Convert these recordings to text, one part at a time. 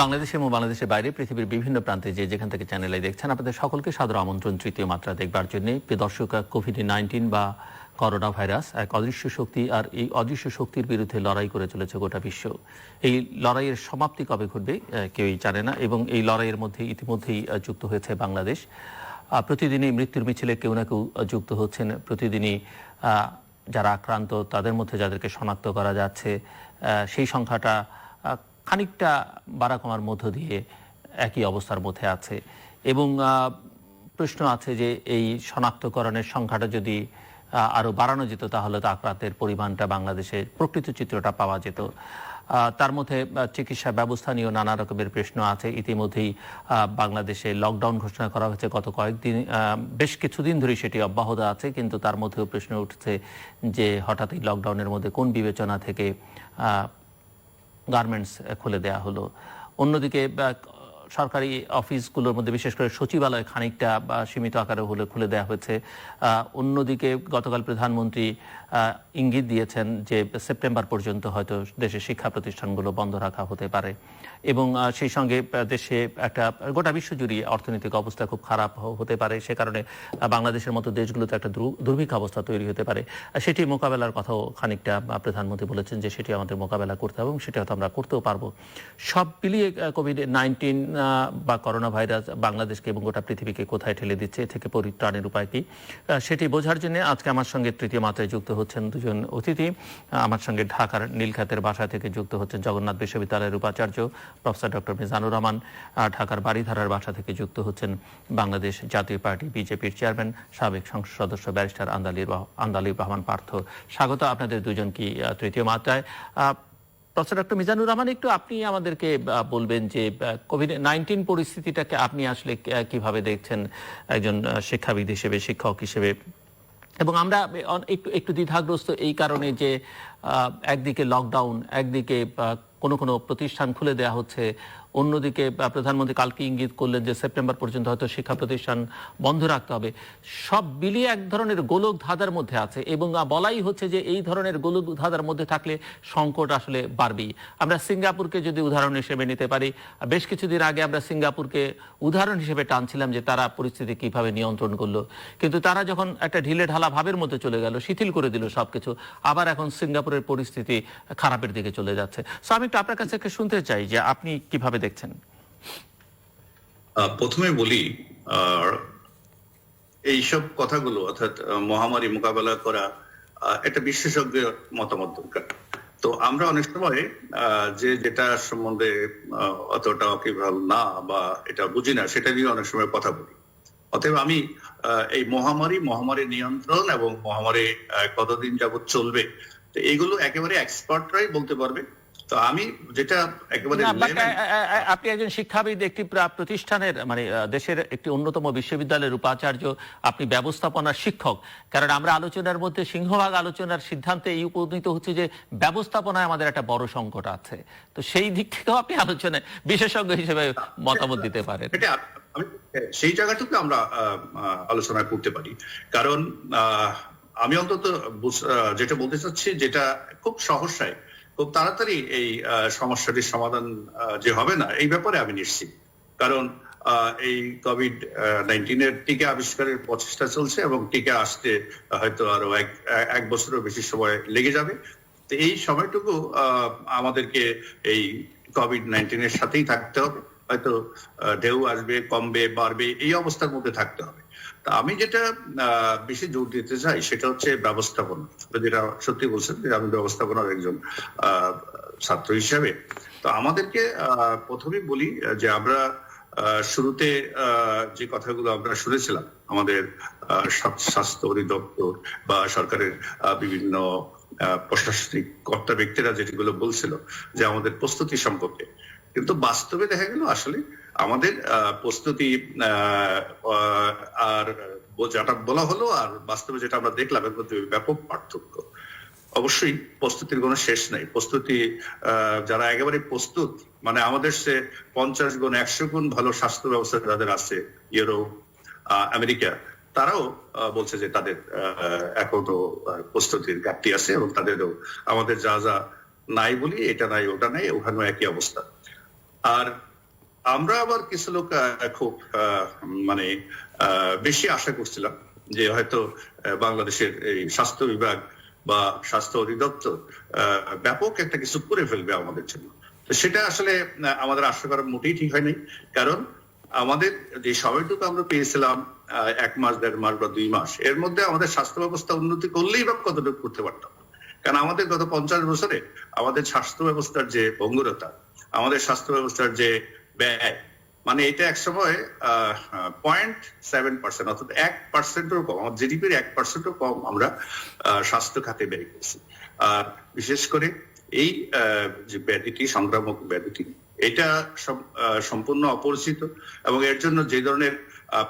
বাংলাদেশ এবং বাংলাদেশের বাইরে পৃথিবীর বিভিন্ন প্রান্তে যেখান থেকে চ্যানেলে দেখছেন আপনাদের সকলকে সাদর আমন্ত্রণ তৃতীয় মাত্রা দেখবার জন্য। প্রিয় দর্শক, কোভিড-19 বা করোনা ভাইরাস এক অদৃশ্য শক্তি, আর এই অদৃশ্য শক্তির বিরুদ্ধে লড়াই করে চলেছে গোটা বিশ্ব। এই লড়াইয়ের সমাপ্তি কবে ঘটবে কেউই জানে না, এবং এই লড়াইয়ের মধ্যে ইতিমধ্যেই যুক্ত হয়েছে বাংলাদেশ। প্রতিদিনই মৃত্যুর মিছিলে কেউ না কেউ যুক্ত হচ্ছেন। প্রতিদিনই যারা আক্রান্ত তাদের মধ্যে যাদেরকে শনাক্ত করা যাচ্ছে সেই সংখ্যাটা খানিকটা বাড়া কমার মধ্য দিয়ে একই অবস্থার মধ্যে আছে, এবং প্রশ্ন আছে যে এই শনাক্তকরণের সংখ্যাটা যদি আরও বাড়ানো যেত তাহলে তো আক্রান্তের পরিমাণটা বাংলাদেশের প্রকৃত চিত্রটা পাওয়া যেত। তার মধ্যে চিকিৎসা ব্যবস্থা নিয়েও নানা রকমের প্রশ্ন আছে। ইতিমধ্যেই বাংলাদেশে লকডাউন ঘোষণা করা হয়েছে গত কয়েকদিন, বেশ কিছুদিন ধরে সেটি অব্যাহত আছে, কিন্তু তার মধ্যেও প্রশ্ন উঠছে যে হঠাৎই লকডাউনের মধ্যে কোন বিবেচনা থেকে গার্মেন্টস খুলে দেয়া হলো। অন্যদিকে সরকারি অফিসগুলোর মধ্যে বিশেষ করে সচিবালয় খানিকটা সীমিত আকারে হলে খুলে দেওয়া হয়েছে। অন্যদিকে গতকাল প্রধানমন্ত্রী ইঙ্গিত দিয়েছেন যে সেপ্টেম্বর পর্যন্ত হয়তো দেশের শিক্ষা প্রতিষ্ঠানগুলো বন্ধ রাখা হতে পারে, এবং সেই সঙ্গে দেশে একটা গোটা বিশ্বজুড়ে অর্থনৈতিক অবস্থা খুব খারাপ হতে পারে। সে কারণে বাংলাদেশের মতো দেশগুলোতে একটা দুর্ভিক্ষ অবস্থা তৈরি হতে পারে। সেটি মোকাবেলার কথাও খানিকটা প্রধানমন্ত্রী বলেছেন যে সেটি আমাদের মোকাবেলা করতে হবে, এবং সেটা হয়তো আমরা করতেও পারবো। সব মিলিয়ে কোভিড-19 বা করোনা ভাইরাস বাংলাদেশকে এবং গোটা পৃথিবীকে কোথায় ঠেলে দিচ্ছে, এ থেকে পরিত্রাণের উপায় কি, সেটি বোঝার জন্য আজকে আমার সঙ্গে তৃতীয় মাত্রায় যুক্ত হচ্ছেন দুজন অতিথি। আমার সঙ্গে ঢাকার নীলক্ষেতের বাসা থেকে যুক্ত হচ্ছেন জগন্নাথ বিশ্ববিদ্যালয়ের উপাচার্য প্রফেসর ডক্টর মিজানুর রহমান, ঢাকার বাড়িধারার বাসা থেকে যুক্ত হচ্ছেন বাংলাদেশ জাতীয় পার্টি বিজেপির চেয়ারম্যান সাবেক সংসদ সদস্য ব্যারিস্টার আন্দালিব রহমান পার্থ। স্বাগত আপনাদের দুজনকে তৃতীয় মাত্রায়। প্রফেসর ডক্টর মিজানুর রহমান, একটু আপনি আমাদেরকে বলবেন যে কোভিড-19 পরিস্থিতিটাকে আপনি আসলে কিভাবে দেখছেন একজন শিক্ষাবিদ হিসেবে, শিক্ষক হিসেবে। এবং আমরা একটু দ্বিধাগ্রস্ত এই কারণে যে একদিকে লকডাউন, একদিকে কোনো প্রতিষ্ঠান খুলে দেওয়া হচ্ছে, অন্যদিকে প্রধানমন্ত্রী কালকে ইঙ্গিত করলেন যে সেপ্টেম্বর পর্যন্ত হয়তো শিক্ষা প্রতিষ্ঠান বন্ধ রাখতে হবে। সব মিলিয়ে এক ধরনের গোলক ধাঁধার মধ্যে আছে, এবং বলাই হচ্ছে যে এই ধরনের গোলক ধাঁধার মধ্যে থাকলে সংকট আসলে বাড়বেই। আমরা সিঙ্গাপুরকে যদি উদাহরণ হিসেবে নিতে পারি, বেশ কিছুদিন আগে আমরা সিঙ্গাপুরকে উদাহরণ হিসেবে টানছিলাম যে তারা পরিস্থিতি কিভাবে নিয়ন্ত্রণ করলো, কিন্তু তারা যখন একটা ঢিলে ঢালা ভাবের মধ্যে চলে গেল, শিথিল করে দিল সবকিছু, আবার এখন সিঙ্গাপুরের পরিস্থিতি খারাপের দিকে চলে যাচ্ছে। সো আমি একটু আপনার কাছে শুনতে চাই যে আপনি কিভাবে দেখছেন। প্রথমে বলি, এইসব কথাগুলো অর্থাৎ মহামারী মোকাবেলা করা একটা বিশেষজ্ঞের মতামত দরকার। তো আমরা অনেক সময় যেটা সম্বন্ধে অতটা ওয়াকিবহাল না বা এটা বুঝি না, সেটা নিয়ে অনেক সময় কথা বলি। অতএব আমি এই মহামারী নিয়ন্ত্রণ এবং মহামারী কতদিন যাবত চলবে, তো এইগুলো একেবারে এক্সপার্টরাই বলতে পারবে। তো আমি যেটা একেবারে, আপনি একজন শিক্ষাবিদ, একটি প্রতিষ্ঠানের মানে দেশের একটি অন্যতম বিশ্ববিদ্যালয়ের উপাচার্য, আপনি ব্যবস্থাপনার শিক্ষক। কারণ আমরা আলোচনার মধ্যে সিংহভাগ আলোচনার সিদ্ধান্তে এই উপনীত হচ্ছে যে ব্যবস্থাপনায় আমাদের একটা বড় সংকট আছে। তো সেই দিক থেকেও আপনি আলোচনায় বিশেষজ্ঞ হিসেবে মতামত দিতে পারেন। সেই জায়গাটুকু আমরা আলোচনা করতে পারি। কারণ আমি অন্তত যেটা বলতে চাচ্ছি, যেটা খুব সহসায় খুব তাড়াতাড়ি এই সমস্যাটির সমাধান যে হবে না, এই ব্যাপারে আমি নিশ্চিত। কারণ এই কোভিড-19 এর টিকা আবিষ্কারের প্রচেষ্টা চলছে, এবং টিকা আসতে হয়তো আরো এক বছরের বেশি সময় লেগে যাবে। তো এই সময়টুকু আমাদেরকে এই কোভিড-19 এর সাথেই থাকতে হবে। হয়তো ঢেউ আসবে, কমবে, বাড়বে, এই অবস্থার মধ্যে থাকতে হবে। আমি যেটা বেশি জোর দিতে চাই সেটা হচ্ছে ব্যবস্থাপনা। যেটা সত্যি বলছেন যে আমি ব্যবস্থাপনার একজন ছাত্র হিসাবে, তো আমাদেরকে প্রথমেই বলি যে আমরা শুরুতে যে কথাগুলো আমরা শুনেছিলাম আমাদের স্বাস্থ্য অধিদপ্তর বা সরকারের বিভিন্ন প্রশাসনিক কর্তা ব্যক্তিরা যেগুলো বলছিল যে আমাদের প্রস্তুতি সম্পর্কে, কিন্তু বাস্তবে দেখা গেল আসলে আমাদের প্রস্তুতি আর যেটা বলা হলো আর বাস্তবে যেটা আমরা দেখলাম, এর মধ্যে ব্যাপক পার্থক্য। অবশ্যই প্রস্তুতির কোনো শেষ নাই। প্রস্তুতি যারা একেবারে প্রস্তুত, মানে আমাদের সে 50 গুণ 100 গুণ ভালো স্বাস্থ্য ব্যবস্থা যাদের আছে, ইউরোপ, আমেরিকা, তারাও বলছে যে তাদের এখনো প্রস্তুতির ঘাটতি আছে, এবং তাদেরও আমাদের যা যা নাই বলি, এটা নাই ওটা নাই, ওখানেও একই অবস্থা। আর আমরা আবার কিছু লোক খুব মানে বেশি আশা করছিলাম যে হয়তো বাংলাদেশের এই স্বাস্থ্য বিভাগ বা স্বাস্থ্য অধিদপ্তর ব্যাপক একটা কিছু করে ফেলবে আমাদের জন্য। তো সেটা আসলে আমাদের আশা করা মোটেই ঠিক হয়নি, কারণ আমাদের যে সময়টুকু আমরা পেয়েছিলাম 1 মাস 1.5 মাস বা 2 মাস, এর মধ্যে আমাদের স্বাস্থ্য ব্যবস্থা উন্নতি করলেই বা কতটুকু করতে পারতাম। কারণ আমাদের গত 50 বছরে আমাদের স্বাস্থ্য ব্যবস্থার যে ভঙ্গুরতা, আমাদের স্বাস্থ্য ব্যবস্থার যে ব্যয়, মানে এটা এক সময় 0.7%, অর্থাৎ 1%-ও কম, আমার জিডিপির 1%-ও কম আমরা স্বাস্থ্য খাতে ব্যয় করছি। আর বিশেষ করে এই যে ব্যাধিটি, সংক্রামক ব্যাধিটি, এটা সম্পূর্ণ অপরিচিত, এবং এর জন্য যে ধরনের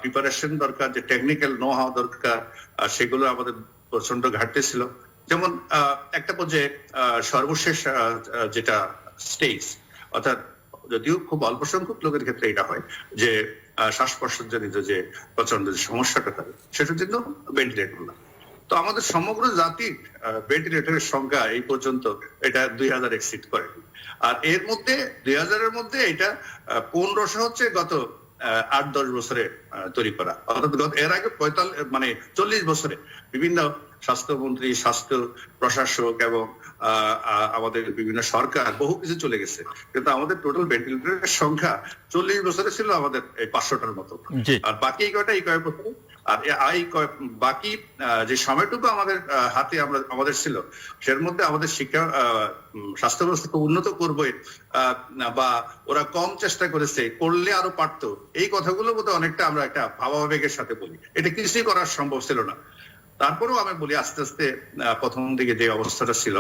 প্রিপারেশন দরকার, যে টেকনিক্যাল নো হাও দরকার, সেগুলো আমাদের প্রচন্ড ঘাটতি ছিল। যেমন একটা পর্যায়ে সর্বশেষ যেটা স্টেজ, অর্থাৎ যদিও খুব অল্প সংখ্যক লোকের ক্ষেত্রে এটা হয় যে শ্বাস প্রশ্বাসজনিত যে প্রচন্ড সমস্যাটা থাকে, সেটার জন্য ভেন্টিলেটর না। তো আমাদের সমগ্র জাতির ভেন্টিলেটরের সংখ্যা এই পর্যন্ত এটা 2000 এক্সিড করে। আর এর মধ্যে 2000-এর মধ্যে এটা 1500 হচ্ছে গত 8-10 বছরে তৈরি করা, অর্থাৎ এর আগে 40 বছরে বিভিন্ন স্বাস্থ্যমন্ত্রী, স্বাস্থ্য প্রশাসক এবং আমাদের বিভিন্ন সরকার বহু কিছু চলে গেছে, কিন্তু আমাদের টোটাল ভেন্টিলেটরের সংখ্যা 40 বছরে ছিল আমাদের এই 500টার মতো। আর বাকি এই কয়েক বছরে, আর বাকি যে সময়টুকু আমাদের হাতে আমাদের ছিল, সের মধ্যে আমাদের শিক্ষা স্বাস্থ্য ব্যবস্থাকে উন্নত করবে বা ওরা কম চেষ্টা করেছে, করলে আরো পারতো, এই কথাগুলো বোধহয় অনেকটা আমরা একটা ভাবাবেগের সাথে বলি। এটা কিছুই করার সম্ভব ছিল না। তারপরেও আমি বলি, আস্তে আস্তে প্রথম দিকে যে অবস্থাটা ছিল,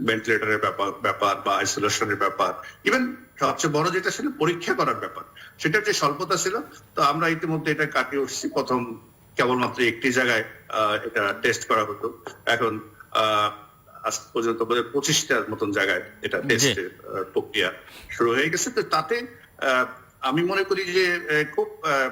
ভেন্টিলেটরের ব্যাপার বা আইসোলেশনের ব্যাপার, ইভেন সবচেয়ে বড় যেটা ছিল পরীক্ষা করার ব্যাপার, সেটার যে স্বল্পতা ছিল, তো আমরা ইতিমধ্যে এটা কাটিয়ে উঠছি। প্রথম কেবলমাত্র একটি জায়গায় এটা টেস্ট করা হতো, এখন আজ পর্যন্ত 25টার মতন জায়গায় এটা টেস্টের প্রক্রিয়া শুরু হয়ে গেছে। তো তাতে আমি মনে করি যে খুব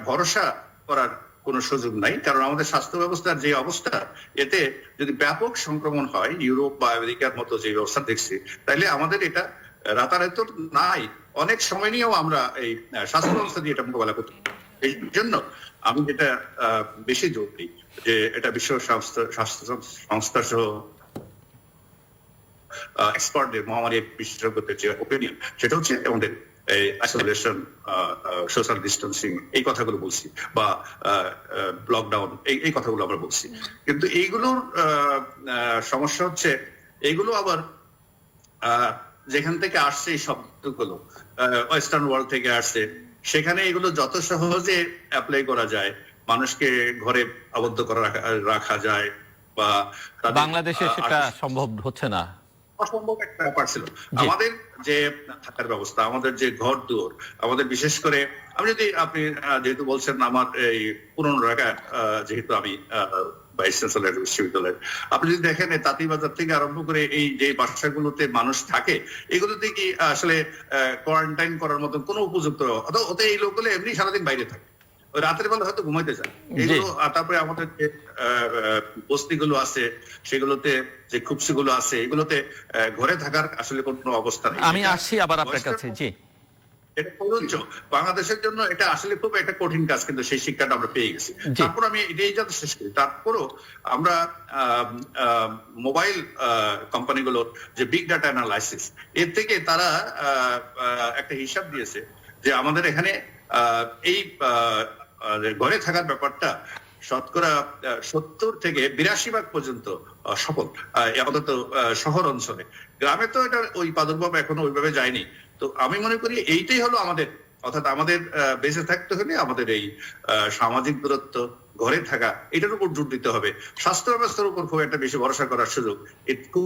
ভরসা করার কোন সুযোগ নাই, কারণ আমাদের স্বাস্থ্য ব্যবস্থার যে অবস্থা, এতে যদি ব্যাপক সংক্রমণ হয় ইউরোপ বা আমেরিকার মতো যে ব্যবস্থা দেখছি, তাহলে আমাদের এটা রাতারাত নাই, অনেক সময় নিয়েও আমরা এই স্বাস্থ্য ব্যবস্থা দিয়ে এটা মোকাবেলা করতে। এই জন্য আমি যেটা বেশি জোর দিই যে এটা বিশ্ব স্বাস্থ্য সংস্থা সহ এক্সপার্টদের, মহামারী বিশেষজ্ঞদের যে ওপিনিয়ন, সেটা হচ্ছে আমাদের আইসোলেশন, সোশ্যাল ডিস্টেন্সিং, এই কথাগুলো বলছি, বা লকডাউন, এই কথাগুলো আমরা বলছি। কিন্তু এইগুলোর সমস্যা হচ্ছে, এইগুলো আবার যেখান থেকে আসছে এই শব্দগুলো, ওয়েস্টার্ন ওয়ার্ল্ড থেকে আসছে, সেখানে এগুলো যত সহজে অ্যাপ্লাই করা যায়, মানুষকে ঘরে আবদ্ধ করে রাখা যায়, বা বাংলাদেশে সেটা সম্ভব হচ্ছে না, অসম্ভব একটা ব্যাপার ছিল। আমাদের যে থাকার ব্যবস্থা, আমাদের যে ঘর দুয়ার, আমাদের বিশেষ করে আপনি যেহেতু বলছেন, আমার এই পুরনো ঢাকা, যেহেতু আমি ভাইস চ্যান্সেলর বিশ্ববিদ্যালয়ের, আপনি যদি দেখেন তাঁতিবাজার থেকে আরম্ভ করে এই যে বাসাগুলোতে মানুষ থাকে, এগুলোতে কি আসলে কোয়ারেন্টাইন করার মতন কোনো উপযুক্ত, ওতে এই লোকগুলো এমনি সারাদিন বাইরে থাকে, ওই রাতের বেলা হয়তো ঘুমাইতে যায় এগুলো। তারপরে আমাদের যে বস্তিগুলো আছে, সেগুলোতে যে খুপসিগুলো আছে, এগুলোতে ঘরে থাকার আসলে কোনো অবস্থা নেই। আমি আসছি আবার আপনার কাছে। জি, এটা প্রযোজ্য বাংলাদেশের জন্য, এটা আসলে খুব একটা কঠিন কাজ, কিন্তু সেই শিক্ষাটা আমরা পেয়ে গেছি। তারপর আমি এটাই যাতে শেষ করি, তারপরও আমরা মোবাইল কোম্পানিগুলোর যে বিগ ডাটা অ্যানালাইসিস, এর থেকে তারা একটা হিসাব দিয়েছে যে আমাদের এখানে এই ঘরে থাকার ব্যাপারটা শতকরা 70 থেকে 82% পর্যন্ত সফল, অন্তত শহর অঞ্চলে। গ্রামে তো এটা ওই প্রাদুর্ভাব এখনো ওইভাবে যায়নি। তো আমি মনে করি এইটাই হলো আমাদের, অর্থাৎ আমাদের বেঁচে থাকতে হলে আমাদের এই সামাজিক দূরত্ব, ঘরে থাকা, এটার উপর জোর দিতে হবে। স্বাস্থ্য ব্যবস্থার উপর খুব একটা বেশি ভরসা করার সুযোগ একটু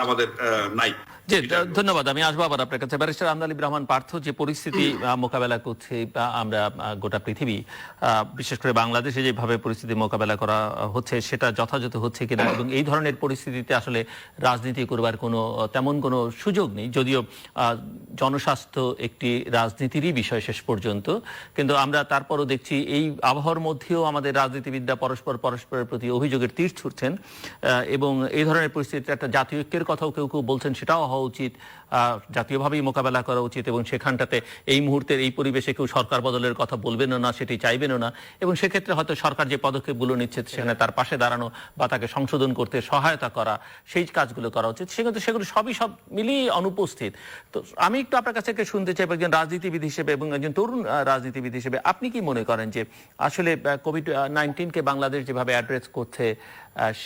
আমাদের নাই। জি, ধন্যবাদ। আমি আসবো আবার আপনার কাছে। ব্যারিস্টার আমদাল রহমান পার্থ, যে পরিস্থিতি মোকাবেলা করছে আমরা গোটা পৃথিবী, বিশেষ করে বাংলাদেশে যেভাবে পরিস্থিতি মোকাবেলা করা হচ্ছে, সেটা যথাযথ হচ্ছে কিনা, এবং এই ধরনের পরিস্থিতিতে আসলে রাজনীতি করবার তেমন কোনো সুযোগ নেই, যদিও জনস্বাস্থ্য একটি রাজনীতিরই বিষয় শেষ পর্যন্ত। কিন্তু আমরা তারপরও দেখছি এই আবহাওয়ার মধ্যেও আমাদের রাজনীতিবিদরা পরস্পরের প্রতি অভিযোগের তীর ছুড়ছেন, এবং এই ধরনের পরিস্থিতিতে একটা জাতীয় জাতীয় ঐক্যের কথাও কেউ কেউ বলছেন, সেটাও হওয়া উচিত, জাতীয়ভাবেই মোকাবেলা করা উচিত, এবং সেখানটাতে এই মুহূর্তের এই পরিবেশে কেউ সরকার বদলের কথা বলবেনও না, সেটি চাইবেনও না, এবং সেক্ষেত্রে হয়তো সরকার যে পদক্ষেপগুলো নিচ্ছে সেখানে তার পাশে দাঁড়ানো বা তাকে সংশোধন করতে সহায়তা করা, সেই কাজগুলো করা উচিত। সেগুলো সবই সব মিলিয়ে অনুপস্থিত। তো আমি একটু আপনার কাছে থেকে শুনতে চাই, একজন রাজনীতিবিদ হিসেবে এবং একজন তরুণ রাজনীতিবিদ হিসেবে আপনি কি মনে করেন যে আসলে কোভিড-19 কে বাংলাদেশ যেভাবে অ্যাড্রেস করছে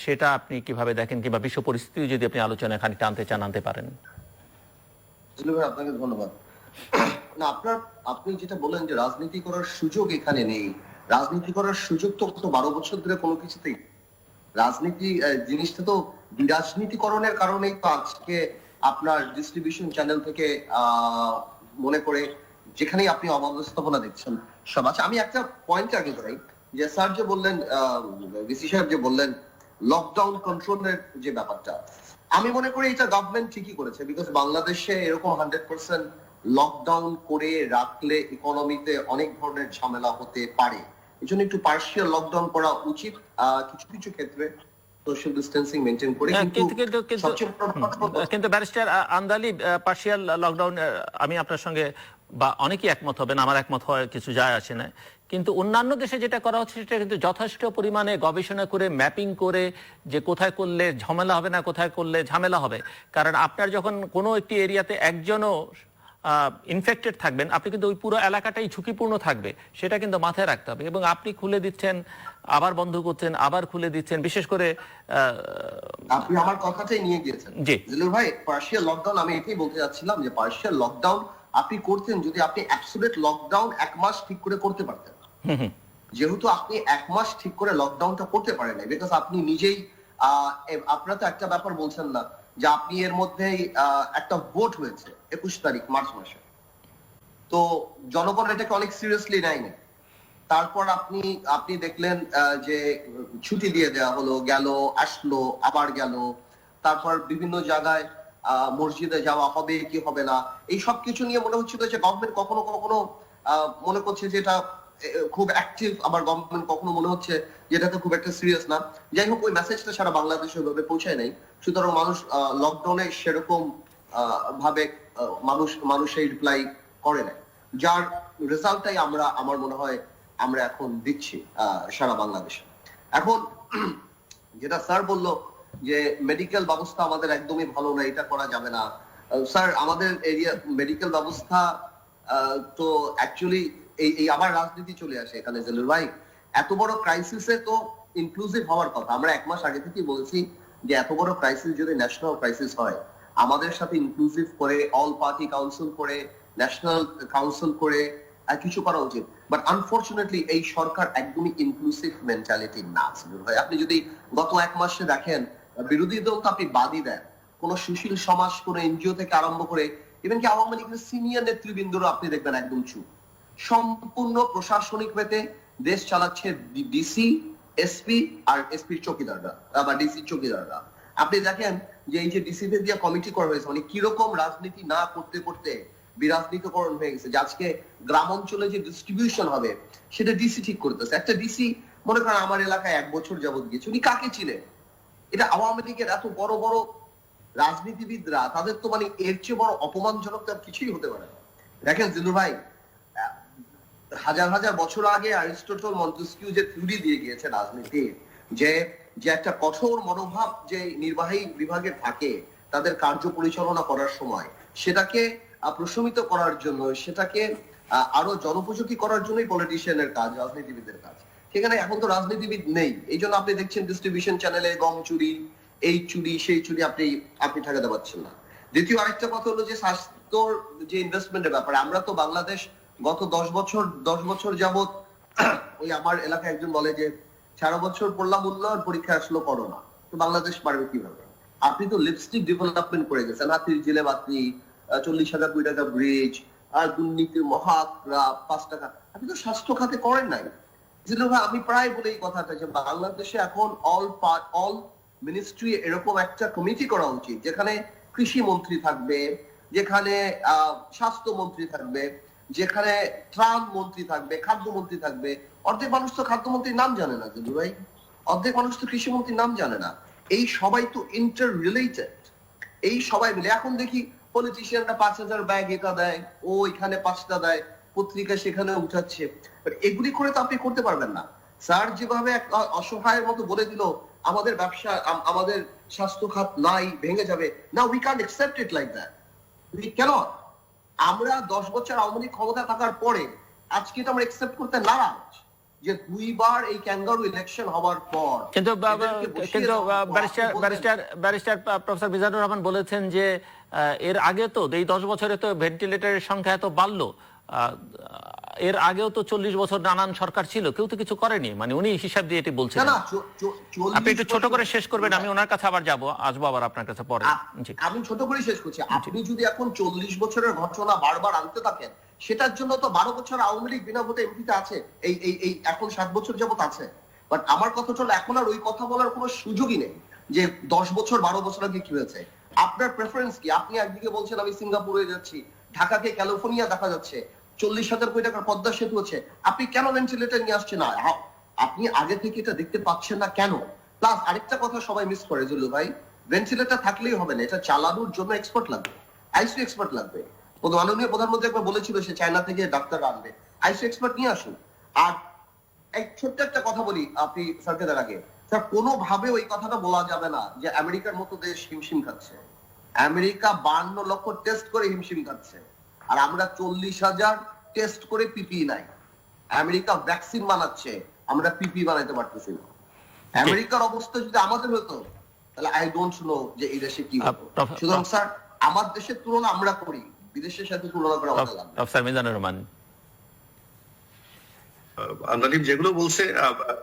সেটা আপনি কিভাবে দেখেন, কিংবা বিশ্ব পরিস্থিতি যদি আপনি আলোচনায় খানিকটা আনতে চান, আনতে পারেন? আপনাকে ধন্যবাদ। না, আপনি যেটা বললেন যে রাজনীতি করার সুযোগ এখানে নেই, রাজনীতি করার সুযোগ তো গত 12 বছর ধরে কোনো কিছুতেই, রাজনীতি জিনিসটা তো বিরাজনীতিকরণের কারণেই তো আজকে আপনার ডিস্ট্রিবিউশন চ্যানেল থেকে মনে করে যেখানেই আপনি অব্যবস্থাপনা দেখছেন সব আছে। আমি একটা পয়েন্ট আগে ধরাই, যে স্যার যে বললেন, ভিসি সাহেব যে বললেন লকডাউন কন্ট্রোলের যে ব্যাপারটা, আমি মনে করি এটা গভর্নমেন্ট ঠিকই করেছে, বিকজ বাংলাদেশে এরকম 100% লকডাউন করে রাখলে ইকোনমিতে অনেক ধরনের ঝামেলা হতে পারে। এই জন্য একটু পার্শিয়াল লকডাউন করা উচিত কিছু কিছু ক্ষেত্রে, সোশ্যাল ডিস্টেন্সিং মেনটেন করে। কিন্তু ব্যারিস্টার আন্দালি, পার্শিয়াল লকডাউন আমি আপনার সঙ্গে বা অনেকেই একমত হবেন, আমার একমত হয় কিছু যায় আসে না, কিন্তু অন্যান্য দেশে যেটা করা হচ্ছে সেটা কিন্তু যথেষ্ট পরিমাণে গবেষণা করে ম্যাপিং করে যে কোথায় করলে ঝামেলা হবে না, কোথায় করলে ঝামেলা হবে। কারণ আপনার যখন কোনো একটি এরিয়াতে একজনও ইনফেক্টেড থাকবেন, আপনি কিন্তু ওই পুরো এলাকাটাই ঝুঁকিপূর্ণ থাকবে, সেটা কিন্তু মাথায় রাখতে হবে। এবং আপনি খুলে দিচ্ছেন, আবার বন্ধ করছেন, আবার খুলে দিচ্ছেন, বিশেষ করে আপনি আমার কথাটাই নিয়ে গিয়েছেন জিলুর ভাই। পার্শিয়াল লকডাউন, আমি এটাই বলতে যাচ্ছিলাম যে পার্শিয়াল লকডাউন আপনি করতেন যদি আপনি অ্যাবসলিউট লকডাউন 1 মাস ঠিক করে করতে পারতেন। যেহেতু আপনি 1 মাস ঠিক করে লকডাউনটা করতে পারেন না, বিকজ আপনি নিজেই আপনারা তো একটা ব্যাপার বলছেন না যে আপনি এর মধ্যেই একটা ভোট হয়েছে 21 তারিখ মার্চ মাসে, তো জনগণ এটাকে অনেক সিরিয়াসলি নেয়নি। তারপর আপনি দেখলেন যে ছুটি দিয়ে দেওয়া হলো, গেল আসলো আবার গেল, তারপর বিভিন্ন জায়গায় মসজিদে যাওয়া হবে কি হবে না, এই সব কিছু নিয়ে মনে হচ্ছিল যে গভর্নমেন্ট কখনো কখনো মনে করছে যে এটা খুব অ্যাক্টিভ, আবার গভর্নমেন্ট কখনো মনে হচ্ছে যেটাতে খুব একটা সিরিয়াস না। যাই হোক, ওই মেসেজটা সারা বাংলাদেশে ওইভাবে পৌঁছায় নাই, সুতরাং মানুষ লকডাউনে সেরকম ভাবে মানুষ এই রিপ্লাই করে নাই, যার রেজাল্টটাই আমার মনে হয় আমরা এখন দিচ্ছি সারা বাংলাদেশে। এখন যেটা স্যার বললো যে মেডিকেল ব্যবস্থা আমাদের একদমই ভালো না, এটা করা যাবে না। স্যার, আমাদের এরিয়া মেডিকেল ব্যবস্থা তো অ্যাকচুয়ালি এই আবার রাজনীতি চলে আসে এখানে জেলুর ভাই। এত বড় ক্রাইসিসে তো ইনক্লুসিভ হওয়ার কথা। আমরা 1 মাস আগে থেকেই বলছি যে এত বড় ক্রাইসিস যদি ন্যাশনাল ক্রাইসিস হয়, আমাদের সাথে ইনক্লুসিভ করে অল পার্টি কাউন্সিল করে ন্যাশনাল কাউন্সিল করে কিছু করা উচিত। বাট আনফরচুনেটলি এই সরকার একদমই ইনক্লুসিভ মেন্টালিটি না জেলুর ভাই। আপনি যদি গত 1 মাসে দেখেন, বিরোধী দল তো আপনি বাদই দেন, কোন সুশীল সমাজ, কোন এনজিও থেকে আরম্ভ করে ইভেন কি আওয়ামী লীগের সিনিয়র নেতৃবৃন্দরা আপনি দেখবেন একদম চুপ। সম্পূর্ণ প্রশাসনিক ভেতে দেশ চালাচ্ছে ডিসি, এসপি আর এসপির চৌকিদাররা বা ডিসি চৌকিদাররা। আপনি দেখেন যে এই যে ডিসিতে দিয়ে কমিটি করা হয়েছে, মানে কিরকম রাজনীতি না করতে করতে বিরাজনীতিকরণ হয়ে গেছে, যে আজকে গ্রাম অঞ্চলে যে ডিস্ট্রিবিউশন হবে সেটা ডিসি ঠিক করতেছে। একটা ডিসি মনে করেন আমার এলাকায় 1 বছর যাবত গিয়েছে, উনি কাকে ছিলেন? এটা আওয়ামী লীগের এত বড় বড় রাজনীতিবিদরা, তাদের তো মানে এর চেয়ে বড় অপমানজনক তার কিছুই হতে পারে না। দেখেন জিলুর ভাই, হাজার হাজার বছর আগে অ্যারিস্টটল মন্টেস্কিউ যে থিওরি দিয়ে গিয়েছে রাজনীতির, যে একটা কঠোর মনোভাব যে নির্বাহী বিভাগে থাকে তাদের কার্য পরিচালনা করার সময়, সেটাকে প্রশমিত করার জন্য, সেটাকে আরো জনোপযোগী করার জন্যই পলিটিশিয়ানের কাজ, রাজনীতিবিদের কাজ। সেখানে এখন তো রাজনীতিবিদ নেই, এই জন্য আপনি দেখছেন ডিস্ট্রিবিউশন চ্যানেলে গম চুরি, এই চুরি সেই চুরি আপনি ঠেকাতে পারছেন না। দ্বিতীয় আরেকটা কথা হলো যে স্বাস্থ্যর যে ইনভেস্টমেন্টের ব্যাপারে, আমরা তো বাংলাদেশ গত 10 বছর যাবত, ওই আমার এলাকায় একজন বলে যে 13 বছর পড়লাম উন্নয়ন, পরীক্ষা আসলো করোনা, তো বাংলাদেশ পারবে কিভাবে? আপনি তো লিপস্টিক ডেভেলপমেন্ট করে গেছেন, হাতির জেলে বাতি, 40,000 কোটি টাকা ব্রিজ, আর দুর্নীতির মহাকরা 5 টাকা, আপনি তো স্বাস্থ্য খাতে করেন নাই। আমি প্রায় বলে এই কথাটা যে বাংলাদেশে এখন অল মিনিস্ট্রি এরকম একটা কমিটি করা উচিত, যেখানে কৃষি মন্ত্রী থাকবে, যেখানে স্বাস্থ্য মন্ত্রী থাকবে, যেখানে ত্রাণ মন্ত্রী থাকবে, খাদ্যমন্ত্রী থাকবে। অর্ধেক মানুষ তো খাদ্যমন্ত্রীর নাম জানে না জিলু ভাই, অর্ধেক মানুষ তো কৃষি মন্ত্রীর নাম জানে না। এই সবাই তো ইন্টার রিলেটেড, এই সবাই মিলে এখন দেখি পলিটিশিয়ানরা 5,000 ব্যাগ এটা দেয়, ও এখানে 5টা দেয়, পত্রিকা সেখানে উঠাচ্ছে। এগুলি করে তো আপনি করতে পারবেন না। স্যার যেভাবে এক অসহায়ের মতো বলে দিল আমাদের ব্যবসা, আমাদের স্বাস্থ্য খাত নাই, ভেঙে যাবে, না, we can't accept it like that, we can't. আমরা 10 বছর আওয়ামী লীগ ক্ষমতা থাকার পরে আজকে তো আমরা অ্যাকসেপ্ট করতে নারাজ যে 2 বার এই ক্যাঙ্গারু ইলেকশন হওয়ার পর। কিন্তু ব্যারিস্টার প্রফেসর মিজানুর রহমান বলেছেন যে এর আগে তো এই 10 বছরে তো ভেন্টিলেটরের সংখ্যা এত বাড়লো, এর আগেও তো 40 বছর নানান সরকার ছিল, কেউ তো কিছু করেনি, মানে উনি হিসাব দিয়ে এটি বলছেন। আপনি একটু ছোট করে শেষ করবেন, আমি ওনার কাছে আবার আসবো আবার আপনার কাছে পরে। আমি ছোট করে শেষ করছি। আপনি যদি এখন 40 বছরের ঘটনা বারবার আনতে থাকেন, সেটার জন্য তো 12 বছর আওয়ামী লীগ বিনা ভোটে এমপিতে আছে, এই এখন 7 বছর যাবত আছে। বাট আমার কথা হলো এখন আর ওই কথা বলার কোনো সুযোগই নেই যে 10 বছর 12 বছর আগে কি হয়েছে। আপনার প্রেফারেন্স কি? আপনি একদিকে বলছেন আমি সিঙ্গাপুরে যাচ্ছি, ঢাকাকে ক্যালিফোর্নিয়া দেখা যাচ্ছে, 40,000 কোটি টাকার পদ্মা সেতু আছে, আপনি কেন ভেন্টিলেটর নিয়ে আসছেন না? আপনি আগে থেকে এটা দেখতে পাচ্ছেন না কেন? প্লাস আরেকটা কথা সবাই মিস করে জুলু ভাই, ভেন্টিলেটর থাকলেই হবে না, এটা চালানোর জন্য এক্সপার্ট লাগবে, আইসিইউ এক্সপার্ট লাগবে। মাননীয় প্রধানমন্ত্রী একবার বলেছিল সে চায়না থেকে ডাক্তার আনবে, আইসিইউ এক্সপার্ট নিয়ে আসুন। আর এক ছোট্ট একটা কথা বলি আপনি স্যারকে দেওয়ার আগে, স্যার কোনোভাবে ওই কথাটা বলা যাবে না যে আমেরিকার মতো দেশ হিমশিম খাচ্ছে। আমেরিকা 52 লক্ষ টেস্ট করে হিমশিম খাচ্ছে, আর আমরা 40,000 টেস্ট করে পিপি নাই। আমেরিকা ভ্যাকসিন বানাচ্ছে, আমরা পিপি বানাইতে পারতেছি না। আমেরিকার অবস্থা যদি আমাদের হতো তাহলে আই ডোন্ট নো যে এই দেশে কি হতো। সুতরাং স্যার আমার দেশের তুলনা আমরা করি, বিদেশের সাথে তুলনা করা আমাদের লাগবে। প্রফেসর মিজানুর রহমান আন্দালিব যেগুলো বলছে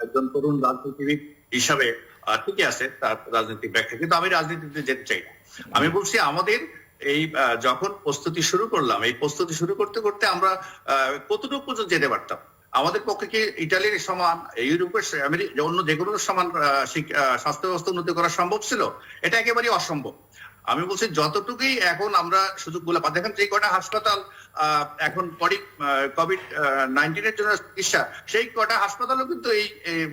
একজন তরুণ রাজনীতিবিদ হিসাবে ঠিকই আছে তার রাজনৈতিক ব্যাখ্যা, কিন্তু আমি রাজনীতিতে যেতে চাই না। আমি বলছি আমাদের এই যখন প্রস্তুতি শুরু করলাম, এই প্রস্তুতি শুরু করতে করতে আমরা কতটুকু পর্যন্ত যেতে পারতাম? আমাদের পক্ষে কি ইটালির সমান, ইউরোপের অন্য যেগুলোর সমান স্বাস্থ্য ব্যবস্থা উন্নতি করা সম্ভব ছিল? এটা একেবারেই অসম্ভব। আমি বলছি যতটুকুই এখন আমরা সুযোগগুলো পাই, দেখেন যে কটা হাসপাতাল এখন কোভিড-19 এর জন্য চিকিৎসা, সেই কটা হাসপাতালও কিন্তু এই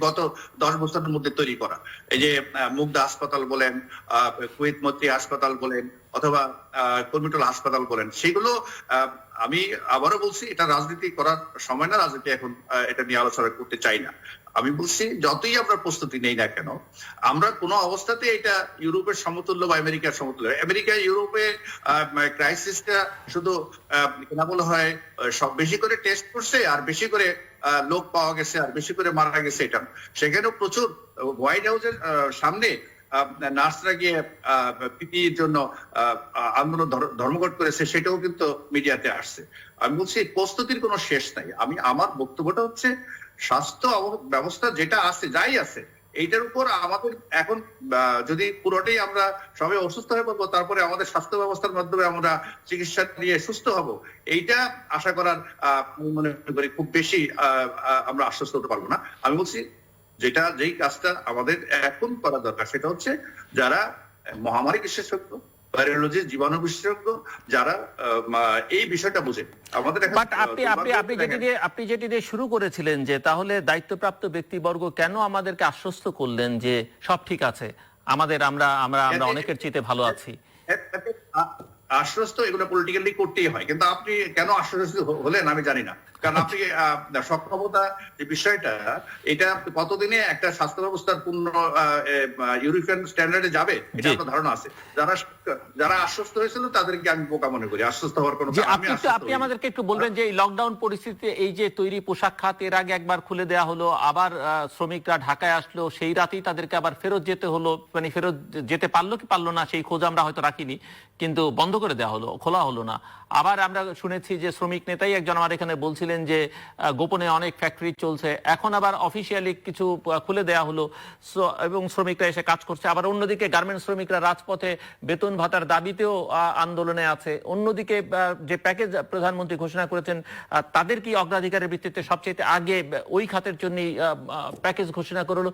গত 10 বছরের মধ্যে তৈরি করা। এই যে মুগদা হাসপাতাল বলেন, কুয়েত মৈত্রী হাসপাতাল বলেন, অথবা কর্মিটল হাসপাতাল বলেন, সেগুলো আমি আবারও বলছি এটা রাজনীতি করার সময় না, রাজনীতি এখন এটা নিয়ে আলোচনা করতে চাই না। আমি বলছি যতই আমরা প্রস্তুতি নেই না কেন, আমরা কোনো অবস্থাতে এটা ইউরোপের সমতুল্য বা আমেরিকার সমতুল্য। আমেরিকা ইউরোপে ক্রাইসিসটা শুধু কেনা বলা হয় সব বেশি করে টেস্ট করছে আর বেশি করে লোক পাওয়া গেছে আর বেশি করে মারা গেছে, এটা সেখানেও প্রচুর হোয়াইট হাউসের সামনে নার্সরা গিয়ে পিপিইর জন্য আন্দোলন ধর্মঘট করেছে, সেটাও কিন্তু মিডিয়াতে আসছে। আমি বলছি প্রস্তুতির কোনো শেষ নাই। আমার বক্তব্যটা হচ্ছে স্বাস্থ্য ব্যবস্থা যেটা আছে, যাই আছে, এইটার উপর আমাদের এখন যদি পুরোটাই আমরা সবাই অসুস্থ হয়ে পড়বো, তারপরে আমাদের স্বাস্থ্য ব্যবস্থার মাধ্যমে আমরা চিকিৎসা নিয়ে সুস্থ হব, এইটা আশা করার মনে করি খুব বেশি আমরা আশ্বস্ত হতে পারবো না। আমি বলছি যেই কাজটা আমাদের এখন করা দরকার সেটা হচ্ছে যারা মহামারী বিশেষজ্ঞ, ভাইরোলজি, জীবাণু বিশেষজ্ঞ, যারা এই বিষয়টা বুঝে আমাদের। আপনি যেটি দিয়ে শুরু করেছিলেন যে তাহলে দায়িত্বপ্রাপ্ত ব্যক্তিবর্গ কেন আমাদেরকে আশ্বস্ত করলেন যে সব ঠিক আছে, আমরা অনেকের চেয়ে ভালো আছি? আশ্বস্ত এগুলো পলিটিক্যালি করতেই হয়, কিন্তু আপনি কেন আশ্বস্ত হলেন আমি জানি না। কারণ আপনি সক্ষমতা যে বিষয়টা, এটা কতদিনে একটা স্বাস্থ্য ব্যবস্থার পূর্ণ ইউরোপিয়ান স্ট্যান্ডার্ডে যাবে এটা আপনার ধারণা আছে? যারা আশ্বস্ত হয়েছিল তাদেরকে আমি বোকা মনে করি, আশ্বস্ত হওয়ার কোনো। আপনি আমাদেরকে একটু বলবেন যে এই লকডাউন পরিস্থিতিতে এই যে তৈরি পোশাক খাত এর আগে একবার খুলে দেওয়া হলো, আবার শ্রমিকরা ঢাকায় আসলো, সেই রাতেই তাদেরকে আবার ফেরত যেতে হলো, মানে ফেরত যেতে পারলো কি পারলো না সেই খোঁজ আমরা হয়তো রাখিনি, কিন্তু বন্ধ করে দেওয়া হলো, খোলা হলো না। আবার আমরা শুনেছি যে শ্রমিক নেতাই একজন আমার এখানে বলছিলেন যে গোপনে অনেক ফ্যাক্টরি চলছে, এখন আবার অফিসিয়ালি কিছু খুলে দেওয়া হলো এবং শ্রমিকরা এসে কাজ করছে। আবার অন্যদিকে গার্মেন্টস শ্রমিকরা রাজপথে বেতন ভাতার দাবিতেও আন্দোলনে আছে। অন্যদিকে যে প্যাকেজ প্রধানমন্ত্রী ঘোষণা করেছেন তাদের কি অগ্রাধিকারের ভিত্তিতে সবচেয়ে আগে ওই খাতের জন্য প্যাকেজ ঘোষণা করলো।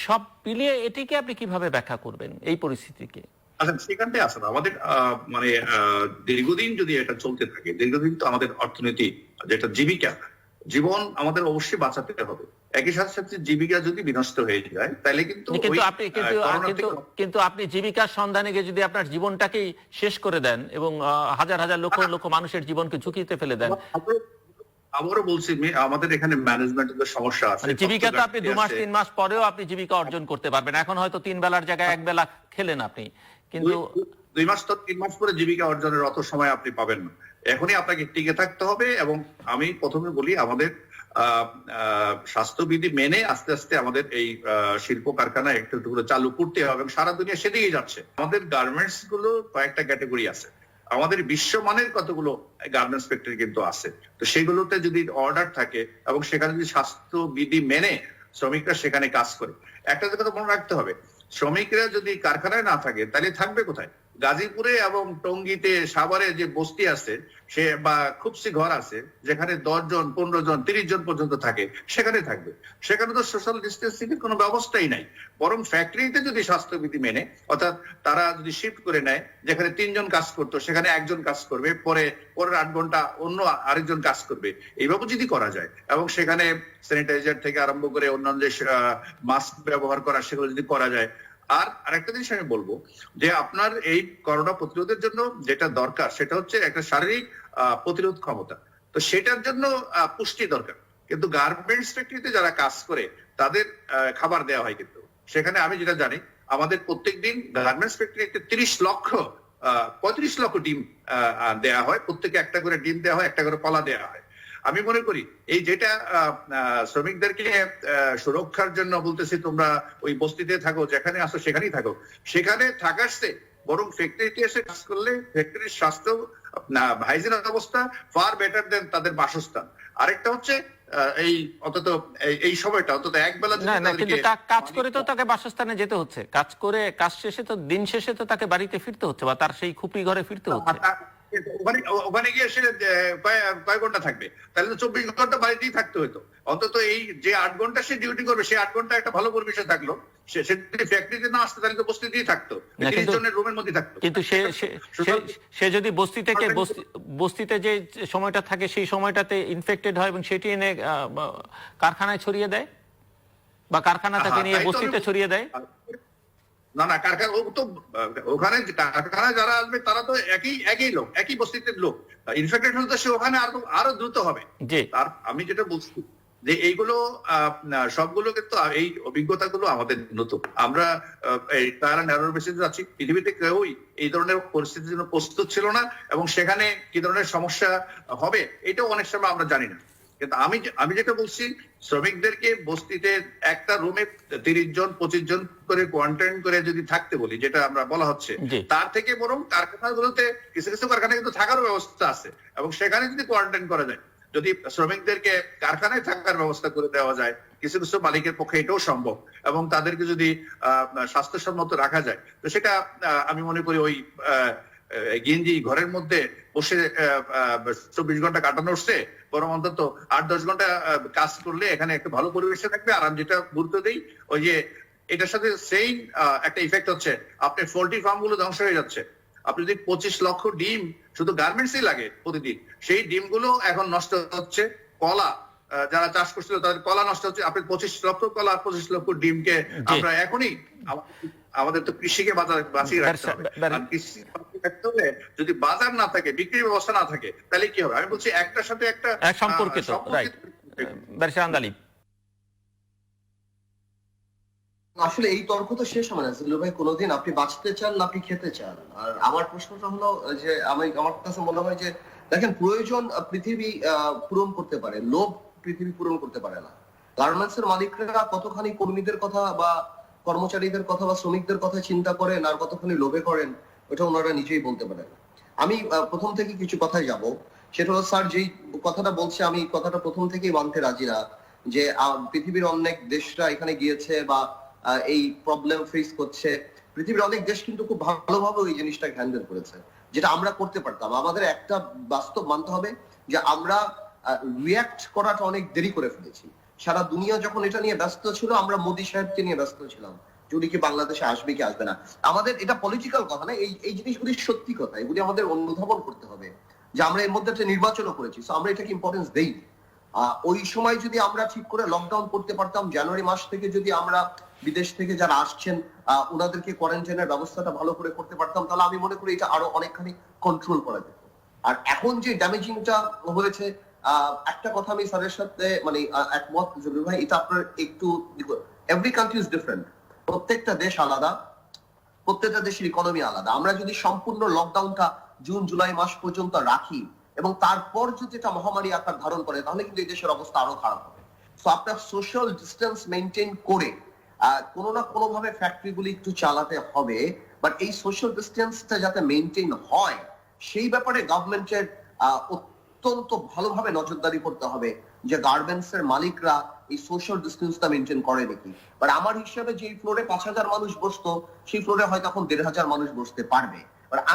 সব মিলিয়ে এটিকে আপনি কিভাবে ব্যাখ্যা করবেন এই পরিস্থিতিকে? আচ্ছা, সেখানটাই আসলে আমাদের মানে দীর্ঘদিন যদি এটা চলতে থাকে, দীর্ঘদিন তো আমাদের অর্থনীতি যেটা জীবন আমাদের অবশ্যই বাঁচাতে হবে। একই সাথে সাথে জীবিকা যদি বিনষ্ট হয়ে যায় তাহলে কিন্তু কিন্তু আপনি জীবিকার সন্ধানে গিয়ে যদি আপনার জীবনটাকেই শেষ করে দেন এবং হাজার হাজার লক্ষ লক্ষ মানুষের জীবনকে ঝুঁকিতে ফেলে দেন। আবারও বলছি আমাদের এখানে ম্যানেজমেন্টের সমস্যা আছে। জীবিকা তো আপনি 2 মাস 3 মাস পরেও আপনি জীবিকা অর্জন করতে পারবেন। এখন হয়তো 3 বেলার জায়গায় 1 বেলা খেলেন আপনি, কিন্তু 2 মাস তো 3 মাস পরে জীবিকা অর্জনের অত সময় আপনি পাবেন না। এখনই আপনাকে টিকে থাকতে হবে। এবং আমি প্রথমে বলি আমাদের স্বাস্থ্যবিধি মেনে আস্তে আস্তে আমাদের এই শিল্প কারখানা একটু একটু করে চালু করতে হবে এবং সারা দুনিয়া সেদিকেই যাচ্ছে। আমাদের গার্মেন্টস গুলো কয়েকটা ক্যাটাগরি আছে, আমাদের বিশ্বমানের কতগুলো গার্মেন্টস ফ্যাক্টরি কিন্তু আছে। তো সেগুলোতে যদি অর্ডার থাকে এবং সেখানে যদি স্বাস্থ্যবিধি মেনে শ্রমিকরা সেখানে কাজ করে, একটা কথা মনে রাখতে হবে, শ্রমিকরা যদি কারখানায় না থাকে তাহলে থাকবে কোথায়? গাজীপুরে এবং টঙ্গীতে সাভারে যে বস্তি আছে সে বা খুবসি ঘর আছে যেখানে 10 জন 15 জন 30 জন পর্যন্ত থাকে, সেখানে থাকবে। সেখানে তো সোশ্যাল ডিস্টেন্সিং এর কোনো ব্যবস্থাই নাই। বরং ফ্যাক্টরিতে যদি স্বাস্থ্যবিধি মেনে, অর্থাৎ তারা যদি শিফট করে নেয়, যেখানে 3 জন কাজ করতো সেখানে 1 জন কাজ করবে, পরের 8 ঘন্টা অন্য আরেকজন কাজ করবে, এইভাবে যদি করা যায় এবং সেখানে স্যানিটাইজার থেকে আরম্ভ করে অন্যান্য যে মাস্ক ব্যবহার করা সেগুলো যদি করা যায়। আর আরেকটা জিনিস আমি বলবো যে আপনার এই করোনা প্রতিরোধের জন্য যেটা দরকার সেটা হচ্ছে একটা শারীরিক প্রতিরোধ ক্ষমতা। তো সেটার জন্য পুষ্টি দরকার। কিন্তু গার্মেন্টস ফ্যাক্টরিতে যারা কাজ করে তাদের খাবার দেওয়া হয়, কিন্তু সেখানে আমি যেটা জানি আমাদের প্রত্যেকদিন গার্মেন্টস ফ্যাক্টরিতে 35 লক্ষ ডিম দেওয়া হয়, প্রত্যেকে একটা করে ডিম দেওয়া হয়, একটা করে কলা দেওয়া হয়। আমি মনে করি এই যেটা শ্রমিকদেরকে সুরক্ষার জন্য বলতেছি, তোমরা ওই বস্তিতে থাকো, যেখানে আসো সেখানেই থাকো, সেখানে থাকার চেয়ে বরং ফ্যাক্টরিতে এসে কাজ করলে ফ্যাক্টরির স্বাস্থ্য হাইজিন অবস্থা ফার বেটার দেন তাদের বাসস্থান। আরেকটা হচ্ছে এই অন্তত এই সময়টা অন্তত এক বেলা কিন্তু কাজ করে তো তাকে বাসস্থানে যেতে হচ্ছে, কাজ করে কাজ শেষে তো দিন শেষে তো তাকে বাড়িতে ফিরতে হচ্ছে বা তার সেই খুপড়ি ঘরে ফিরতে হচ্ছে। ওখানে গিয়ে সে কয় ঘন্টা থাকবে? তাহলে তো 24 ঘন্টা বাড়িতেই থাকতে হতো। অন্তত এই যে 8 ঘন্টা সে ডিউটি করবে সেই 8 ঘন্টা একটা ভালো পরিবেশে থাকলো। সে ফ্যাক্টরিতে না আসতে তাহলে তো বস্তিতেই থাকতো, 30 জনের রুমের মধ্যে থাকতো। কিন্তু সে যদি বস্তি থেকে বস্তিতে যে সময়টা থাকে সেই সময়টাতে ইনফেক্টেড হয় এবং সেটি এনে কারখানায় ছড়িয়ে দেয় বা কারখানা থেকে নিয়ে বস্তিতে ছড়িয়ে দেয়। না কারখানা তো ওখানে কারখানায় যারা আসবে তারা তো একই লোক, একই বস্তিতে লোক। ইনফেক্টেড হলে তো সে ওখানে আরো দ্রুত হবে। আর আমি যেটা বলছি যে এইগুলো সবগুলো কিন্তু এই অভিজ্ঞতাগুলো আমাদের নতুন। আমরা ট্রায়াল এন্ড এরর বেসিসে আছি। পৃথিবীতে কেউই এই ধরনের পরিস্থিতির জন্য প্রস্তুত ছিল না এবং সেখানে কি ধরনের সমস্যা হবে এটাও অনেক সময় আমরা জানি না। কিন্তু আমি যেটা বলছি, শ্রমিকদেরকে বস্তিতে একটা রুমে 30 জন 25 জন করে কোয়ারেন্টাইন করে যদি থাকতে বলি, যেটা আমরা বলা হচ্ছে, তার থেকে বরং কারখানাগুলোতে কিছু কিছু কারখানা কিন্তু থাকার ব্যবস্থা আছে এবং সেখানে যদি কোয়ারেন্টাইন করা যায়, যদি শ্রমিকদেরকে কারখানায় থাকার ব্যবস্থা করে দেওয়া যায়, কিছু কিছু মালিকের পক্ষে এটাও সম্ভব এবং তাদেরকে যদি স্বাস্থ্যসম্মত রাখা যায়, তো সেটা আমি মনে করি ওই গেঞ্জি ঘরের মধ্যে বসে 24 ঘন্টা কাটানো হচ্ছে, বরং অন্তত 8-10 ঘন্টা কাজ করলে এখানে একটা ভালো পরিবেশে থাকবে। আর আমি যেটা গুরুত্ব দিই, ওই যে এটার সাথে সেই একটা ইফেক্ট হচ্ছে, আপনার পোল্ট্রি ফার্ম গুলো ধ্বংস হয়ে যাচ্ছে। আপনি যদি 25 লক্ষ ডিম শুধু গার্মেন্টসই লাগে প্রতিদিন, সেই ডিমগুলো এখন নষ্ট হচ্ছে। কলা যারা চাষ করছিল তাদের কলা নষ্ট হচ্ছে। আপনি 25 লক্ষ কলা 25 লক্ষ ডিমকে আমরা এখনই, আমাদের তো কৃষিকে বাঁচিয়ে রাখতে হবে। কৃষি রাখতে হলে যদি বাজার না থাকে, বিক্রির ব্যবস্থা না থাকে, তাহলে কি হবে? আমি বলছি একটার সাথে একটা সম্পর্কিত। আসলে এই তর্ক তো শেষ হবে না জিল্লুর ভাই। কোনোদিন আপনি বাঁচতে চান না আপনি খেতে চান। আর আমার প্রশ্নটা হলো যে আমার কাছে মনে হয় যে দেখেন, প্রয়োজন পৃথিবী পূরণ করতে পারে, লোভ পৃথিবী পূরণ করতে পারে না। গার্মেন্টস এর মালিকরা কতখানি কর্মীদের কথা বা কর্মচারীদের কথা বা শ্রমিকদের কথা চিন্তা করেন আর কতখানি লোভে করেন, ওটা ওনারা নিজেই বলতে পারেন। আমি প্রথম থেকে কিছু কথায় যাব। সেটা হলো, স্যার যেই কথাটা বলছে আমি কথাটা প্রথম থেকেই মানতে রাজি না যে পৃথিবীর অনেক দেশরা এখানে গিয়েছে বা এই প্রবলেম ফেস করছে। পৃথিবীর অনেক দেশ কিন্তু খুব ভালোভাবে ওই জিনিসটাকে হ্যান্ডেল করেছে, যেটা আমরা করতে পারতাম। আমাদের একটা বাস্তব মানতে হবে যে আমরা রিয়াক্ট করাটা অনেক দেরি করে ফেলেছি। সারা দুনিয়া যখন এটা নিয়ে ব্যস্ত ছিল, আমরা মোদী সাহেবকে নিয়ে ব্যস্ত ছিলাম যে উনি কি বাংলাদেশে আসবে কি আসবে না। আমাদের এটা পলিটিক্যাল কথা না, এই জিনিসগুলি সত্যি কথা, এগুলি আমাদের অনুধাবন করতে হবে যে আমরা এর মধ্যে একটা নির্বাচনও করেছি, আমরা এটাকে ইম্পর্টেন্স দেই। ওই সময় যদি আমরা ঠিক করে লকডাউন করতে পারতাম, জানুয়ারি মাস থেকে যদি আমরা বিদেশ থেকে যারা আসছেন ওনাদেরকে কোয়ারেন্টাইনের ব্যবস্থাটা ভালো করে করতে পারতাম, তাহলে আমি মনে করি এটা আরো অনেকখানি কন্ট্রোল করা যেত। আর এখন যে ড্যামেজিংটা হয়েছে, একটা কথা আমি স্যারের সাথে মানে একমত জরুরি ভাই, এটা আপনার একটু এভরি কান্ট্রি ইজ ডিফারেন্ট, প্রত্যেকটা দেশ আলাদা, প্রত্যেকটা দেশের ইকোনমি আলাদা। আমরা যদি সম্পূর্ণ লকডাউনটা জুন জুলাই মাস পর্যন্ত রাখি এবং তারপর যদি এটা মহামারী আকার ধারণ করে, তাহলে কিন্তু এই দেশের অবস্থা আরো খারাপ হবে। তো আপনার সোশ্যাল ডিস্টেন্স মেনটেন করে কোনো না কোনো ভাবে ফ্যাক্টরিগুলি একটু চালাতে হবে, বাট এই সোশ্যাল ডিস্টেন্সটা যাতে মেনটেন হয় সেই ব্যাপারে গভর্নমেন্টের অত্যন্ত ভালোভাবে নজরদারি করতে হবে যে গার্মেন্টস এর মালিকরা এই সোশ্যাল ডিস্টেন্সটা মেনটেন করে নাকি। বাট আমার হিসাবে যে ফ্লোরে 5,000 মানুষ বসতো, সেই ফ্লোরে হয়তো এখন 1,500 মানুষ বসতে পারবে।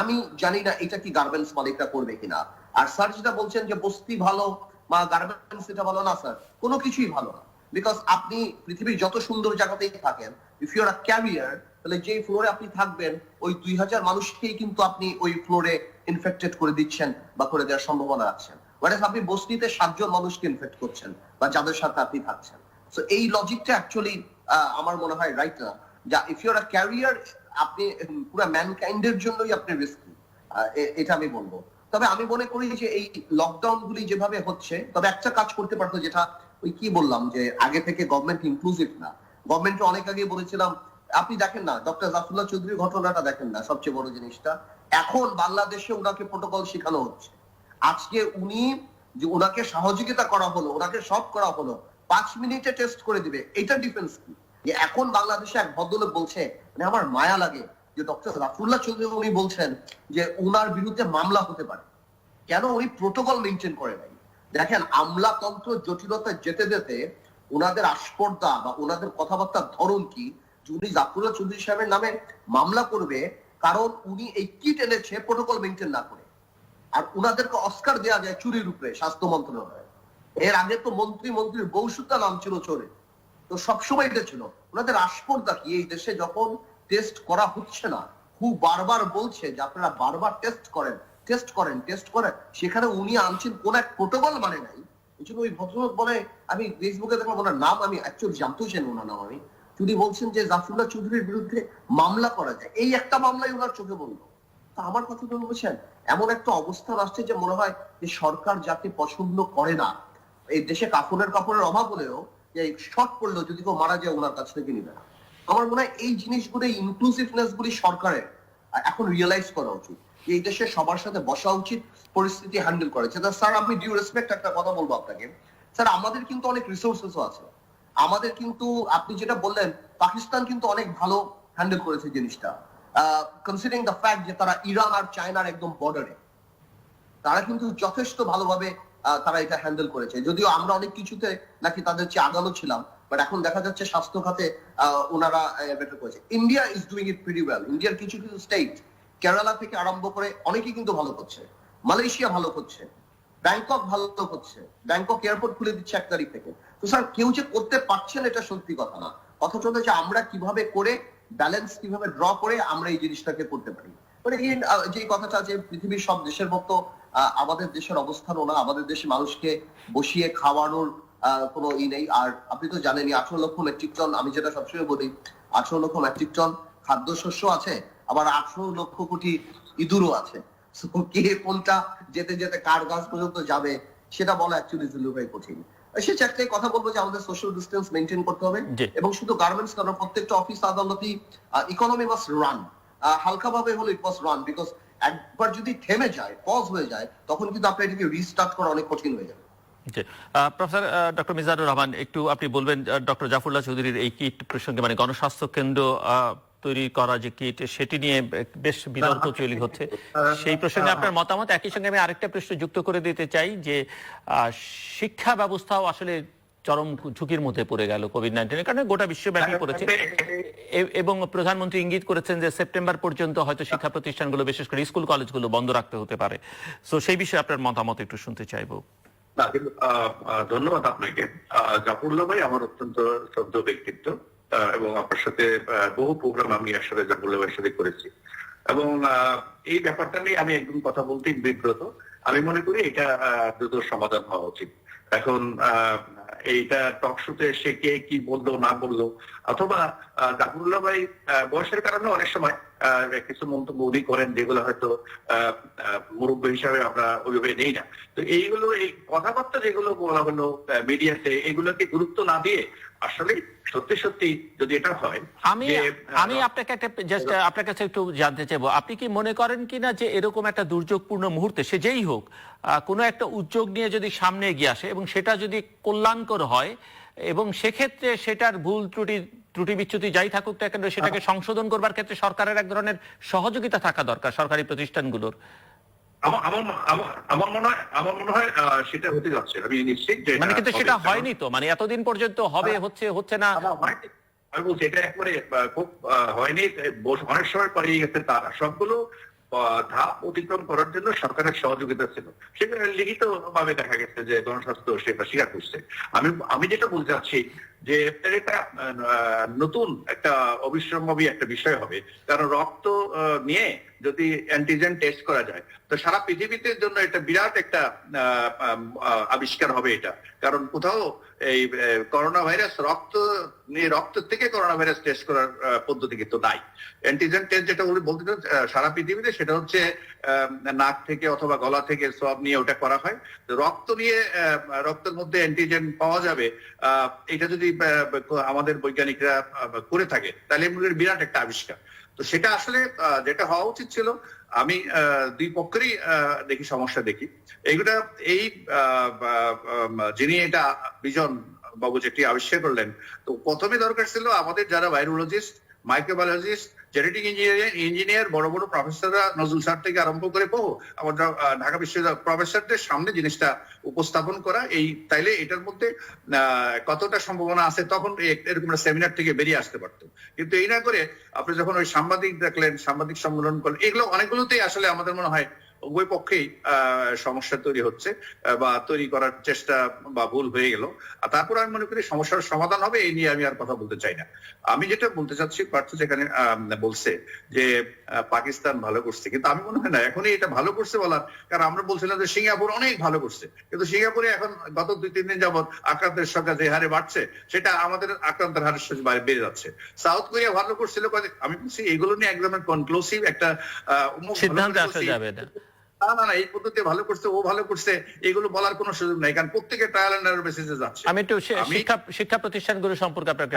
আমি জানি না এটা কি গার্মেন্টস মালিকরা করবে কিনা। আর স্যার যেটা বলছেন যে বস্তি ভালো বা গার্মেন্টস এটা ভালো, না স্যার, কোনো কিছুই ভালো না। বিকজ আপনি পৃথিবীর যত সুন্দর জায়গাতেই থাকেন, if you are a carrier, তাহলে যে ফ্লোরে আপনি থাকবেন ওই 2,000 মানুষকেই কিন্তু আপনি ওই ফ্লোরে ইনফেক্টেড করে দিচ্ছেন বা করে দেওয়ার সম্ভাবনা আছেন। আপনি বস্তিতে 7 জন মানুষকে ইনফেক্ট করছেন বা যাদের সাথে আপনি থাকছেন। সো এই লজিকটা অ্যাকচুয়ালি আমার মনে হয় রাইট না। যা if you are a carrier, আপনি পুরো ম্যানকাইন্ডের জন্যই আপনি রিস্কি, এটা আমি বলবো। তবে আমি মনে করি যে এই লকডাউন গুলি যেভাবে হচ্ছে, তবে একটা কাজ করতে পারতো, যেটা ওই কি বললাম যে আগে থেকে গভর্নমেন্ট ইনক্লুসিভ না। গভর্নমেন্ট অনেক আগে বলেছিলাম, আপনি দেখেন না ডক্টর জাফরুল্লাহ চৌধুরীর ঘটনাটা দেখেন না, সবচেয়ে বড় জিনিসটা এখন বাংলাদেশে ওনাকে প্রোটোকল শেখানো হচ্ছে। আজকে উনি যে ওনাকে সহযোগিতা করা হলো, ওনাকে সব করা হলো, 5 মিনিটে টেস্ট করে দিবে, এটা ডিফেন্স কি? যে এখন বাংলাদেশে এক ভদ্রলোক বলছে, মানে আমার মায়া লাগে যে ডক্টর জাফরুল্লাহ চৌধুরী উনি বলছেন যে ওনার বিরুদ্ধে মামলা হতে পারে। কেন? উনি প্রোটোকল মেনটেন করে নাই। দেখেন আমলাতন্ত্র জটিলতা যেতে যেতে ওনাদের আস্পর্ধা বা ওনাদের কথাবার্তার ধরন কি, উনি জাফরুল্লাহ চৌধুরী সাহেবের নামে মামলা করবে কারণ উনি এই কিট এনেছে প্রোটোকল মেনটেন না করে। আর উনাদেরকে অস্কার দেওয়া যায় চুরির উপরে স্বাস্থ্য মন্ত্রণালয়। এর আগে তো মন্ত্রীর বৌসুতা নাম ছিল চোরে। তো সবসময় এটা ছিল ওনাদের আস্পর্ধা কি, এই দেশে যখন টেস্ট করা হচ্ছে না, খুব বারবার বলছে যে আপনারা বারবার টেস্ট করেন, সেখানে উনি আনছেন কোন এক প্রোটোকল মানে নাই। এই জন্য ওই ভদ্রলোক বলে, আমি ফেসবুকে দেখলাম ওনার নাম, আমি অ্যাকচুয়ালি জানতেও চাই ওনার নাম, আমি যদি বলছেন যে জাফরুল্লাহ চৌধুরীর বিরুদ্ধে মামলা করা যায়, এই একটা মামলাই ওনার চোখে বললো। তা আমার কথা বলছেন, এমন একটা অবস্থা আসছে যে মনে হয় যে সরকার যাকে পছন্দ করে না, এই দেশে কাপড়ের অভাব হলেও যে শর্ট পড়লেও যদি কেউ মারা যায় ওনার কাছ থেকে নিবে না। আমার মনে হয় এই জিনিসগুলো, ইনক্লুসিভনেস গুলি সরকারের এখন রিয়েলাইজ করা উচিত। এই দেশে সবার সাথে বসা উচিত, পরিস্থিতি হ্যান্ডেল করে। স্যার আমি ডিউ রেসপেক্ট একটা কথা বলবো আপনাকে, স্যার আমাদের কিন্তু অনেক রিসোর্সেসও আছে। আমাদের কিন্তু আপনি যেটা বললেন, পাকিস্তান কিন্তু অনেক ভালো হ্যান্ডেল করেছে জিনিসটা, কনসিডারিং দ্য ফ্যাক্ট যে তারা ইরান আর চায়নার একদম বর্ডারে, তারা কিন্তু যথেষ্ট ভালোভাবে তারা এটা হ্যান্ডেল করেছে। যদিও আমরা অনেক কিছুতে নাকি তাদের চেয়ে আগানো ছিলাম, বাট এখন দেখা যাচ্ছে স্বাস্থ্য খাতে ওনারা বেটার করেছে। India is doing it pretty well. ইন্ডিয়ার কিছু কিছু স্টেট, কেরালা থেকে আরম্ভ করে অনেকেই কিন্তু ভালো করছে, মালয়েশিয়া ভালো করছে, ব্যাংকক ভালো করছে, ব্যাংকক এয়ারপোর্ট খুলে দিচ্ছে 1 তারিখ থেকে। তো স্যার কেউ যে করতে পারছেন এটা সত্যি কথা না, কথা চলতে যে আমরা কিভাবে করে ব্যালেন্স কিভাবে ড্র করে আমরা এই জিনিসটাকে করতে পারি। মানে এই যে কথাটা যে পৃথিবীর সব দেশের মতো আমাদের দেশের অবস্থানও না, আমাদের দেশে মানুষকে বসিয়ে খাওয়ানোর কোনো ই নেই। আর আপনি তো জানেনই 18 লক্ষ মেট্রিক টন, আমি যেটা সবসময় বলি 18 লক্ষ মেট্রিক টন খাদ্যশস্য আছে, আবার 18 লক্ষ কোটি ইঁদুরও আছে। কে কোনটা যেতে যেতে কার গাছ পর্যন্ত যাবে সেটা বলা অ্যাকচুয়ালি জুলুভাই কঠিন। সে একটাই কথা বলবো যে আমাদের সোশ্যাল ডিস্টেন্স মেনটেন করতে হবে, এবং শুধু গার্মেন্টস কারণ প্রত্যেকটা অফিস আদালতই ইকোনমি মাস্ট রান, হালকা ভাবে হলো ইট মাস্ট রান, বিকজ একবার যদি থেমে যায়, পজ হয়ে যায়, তখন কিন্তু আপনার এটাকে রিস্টার্ট করা অনেক কঠিন হয়ে যাবে। প্রফেসর ডক্টর মিজানুর রহমান, একটু আপনি বলবেন ডক্টর জাফরুল্লাহ চৌধুরীর এই কিট প্রসঙ্গে, মানে গণস্বাস্থ্য কেন্দ্র তৈরি করা যে কিট, সেটি নিয়ে বেশ বিতর্ক তৈরি হচ্ছে, সেই প্রসঙ্গে আপনার মতামত। একই সঙ্গে আমি আরেকটা প্রশ্ন যুক্ত করে দিতে চাই যে শিক্ষা ব্যবস্থাও আসলে চরম ঝুঁকির মধ্যে পড়ে গেল কোভিড-19 কারণে, গোটা বিশ্বব্যাপী পড়েছে, এবং প্রধানমন্ত্রী ইঙ্গিত করেছেন যে সেপ্টেম্বর পর্যন্ত হয়তো শিক্ষা প্রতিষ্ঠানগুলো, বিশেষ করে স্কুল কলেজগুলো বন্ধ রাখতে হতে পারে। সো সেই বিষয়ে আপনার মতামত একটু শুনতে চাইবো। না কিন্তু ধন্যবাদ আপনাকে। জাফরুল্লাহ ভাই আমার অত্যন্ত শ্রদ্ধেয় ব্যক্তিত্ব, এবং আপনার সাথে বহু প্রোগ্রাম আমি আসলে জাফরুল্লাহ ভাইয়ের সাথে করেছি, এবং এই ব্যাপারটা নিয়ে আমি একদম কথা বলতেই বিব্রত। আমি মনে করি এটা দ্রুত সমাধান হওয়া উচিত। এখন এইটা টক শোতে সে কে কি বললো না বললো, অথবা জাফরুল্লাহ ভাই বয়সের কারণে অনেক সময় কিছু মন্তব্য উনি করেন যেগুলো হয়তো মুরব্বী হিসাবে আমরা ওইভাবে নেই না। তো এইগুলো, এই কথাবার্তা যেগুলো বলা হলো মিডিয়াতে, এগুলোকে গুরুত্ব না দিয়ে আসলে সত্যি সত্যি যদি এটা হয়, আমি আপনাকে একটা জাস্ট আপনার কাছে একটু জানতে চাইবো, আপনি কি মনে করেন কিনা যে এরকম একটা দুর্যোগপূর্ণ মুহূর্তে সে যেই হোক কোনো একটা উদ্যোগ নিয়ে যদি সামনে এগিয়ে আসে এবং সেটা যদি কল্যাণকর হয় এবং সেক্ষেত্রে সেটার ভুল ত্রুটি বিচ্যুতি যাই থাকুক না কেন সেটাকে সংশোধন করবার ক্ষেত্রে সরকারের এক ধরনের সহযোগিতা থাকা দরকার সরকারি প্রতিষ্ঠানগুলোর? আমার মনে হয় সেটা হতে যাচ্ছে, আমি নিশ্চিত যে মানে কিন্তু সেটা হয়নি তো, মানে এতদিন পর্যন্ত হবে হচ্ছে না। আমি বলছি এটা একবারে খুব হয়নি, অনেক সময় পালিয়ে গেছে, তারা সবগুলো ধাপ অতিক্রম করার জন্য সরকারের সহযোগিতা ছিল, সেটা লিখিত ভাবে দেখা গেছে যে গণস্বাস্থ্য সেটা স্বীকার করছে। আমি যেটা বলতে চাচ্ছি যে এটা নতুন একটা অবিশ্রাম্যী একটা বিষয় হবে, কারণ রক্ত নিয়ে যদি অ্যান্টিজেন টেস্ট করা যায় তো সারা পৃথিবীতে জন্য এটা বিরাট একটা আবিষ্কার হবে এটা, কারণ কোথাও এই করোনা ভাইরাস রক্ত থেকে করোনা ভাইরাস টেস্ট করার পদ্ধতি কিন্তু নাই। অ্যান্টিজেন টেস্ট যেটা বলতে সারা পৃথিবীতে সেটা হচ্ছে নাক থেকে অথবা গলা থেকে সব নিয়ে ওটা করা হয়। রক্ত নিয়ে রক্তের মধ্যে অ্যান্টিজেন পাওয়া যাবে, এটা যদি আমাদের বৈজ্ঞানিকরা করে থাকে তাহলে বিরাট একটা আবিষ্কার। তো সেটা আসলে যেটা হওয়া উচিত ছিল, আমি দুই পক্ষেরই দেখি সমস্যা দেখি এইগুলা। এই যিনি এটা বিজন বাবু যেটি আবিষ্কার করলেন, তো প্রথমে দরকার ছিল আমাদের যারা ভাইরোলজিস্ট, মাইক্রোবায়োলজিস্ট, জেনেটিক ইঞ্জিনিয়ার, বড় বড় প্রফেসররা, নজরুল স্যার থেকে আরম্ভ করে আমার ঢাকা বিশ্ববিদ্যালয় প্রফেসরদের সামনে জিনিসটা উপস্থাপন করা, এই তাইলে এটার মধ্যে কতটা সম্ভাবনা আছে তখন এরকম একটা সেমিনার থেকে বেরিয়ে আসতে পারতো। কিন্তু এই না করে আপনি যখন ওই সাংবাদিক দেখলেন, সাংবাদিক সম্মেলন করলেন, এগুলো অনেকগুলোতেই আসলে আমাদের মনে হয় উভয় পক্ষেই সমস্যা তৈরি হচ্ছে বা তৈরি করার চেষ্টা বা ভুল হয়ে গেল। আর তারপর আমি মনে করি সমস্যার সমাধান হবে, এই নিয়ে আমি আর কথা বলতে চাই না। আমি যেটা বলতে চাচ্ছি, পার্থ যেখানে বলছে যে পাকিস্তান ভালো করছে, কিন্তু আমি মনে হয় না এখনই এটা ভালো করছে বলার, কারণ আমরা বলছিলাম যে সিঙ্গাপুর অনেক ভালো করছে, কিন্তু সিঙ্গাপুরে এখন গত 2-3 দিন যাবত আক্রান্তের সংখ্যা যে হারে বাড়ছে সেটা আমাদের আক্রান্তের হারের সাথে বেড়ে যাচ্ছে। সাউথ কোরিয়া ভালো করছিল, আমি বলছি এগুলো নিয়ে একদম কনক্লুসিভ একটা সিদ্ধান্তে আসা যাবে না। না, এই পদ্ধতি ভালো করছে, ও ভালো করছে, এগুলো বলার কোনো সুযোগ নাই, কারণ প্রত্যেকের ট্রায়াল এন্ড এরর বেসিসে যাচ্ছে। আমি একটু শিক্ষা প্রতিষ্ঠানগুলো সম্পর্কে আপনাকে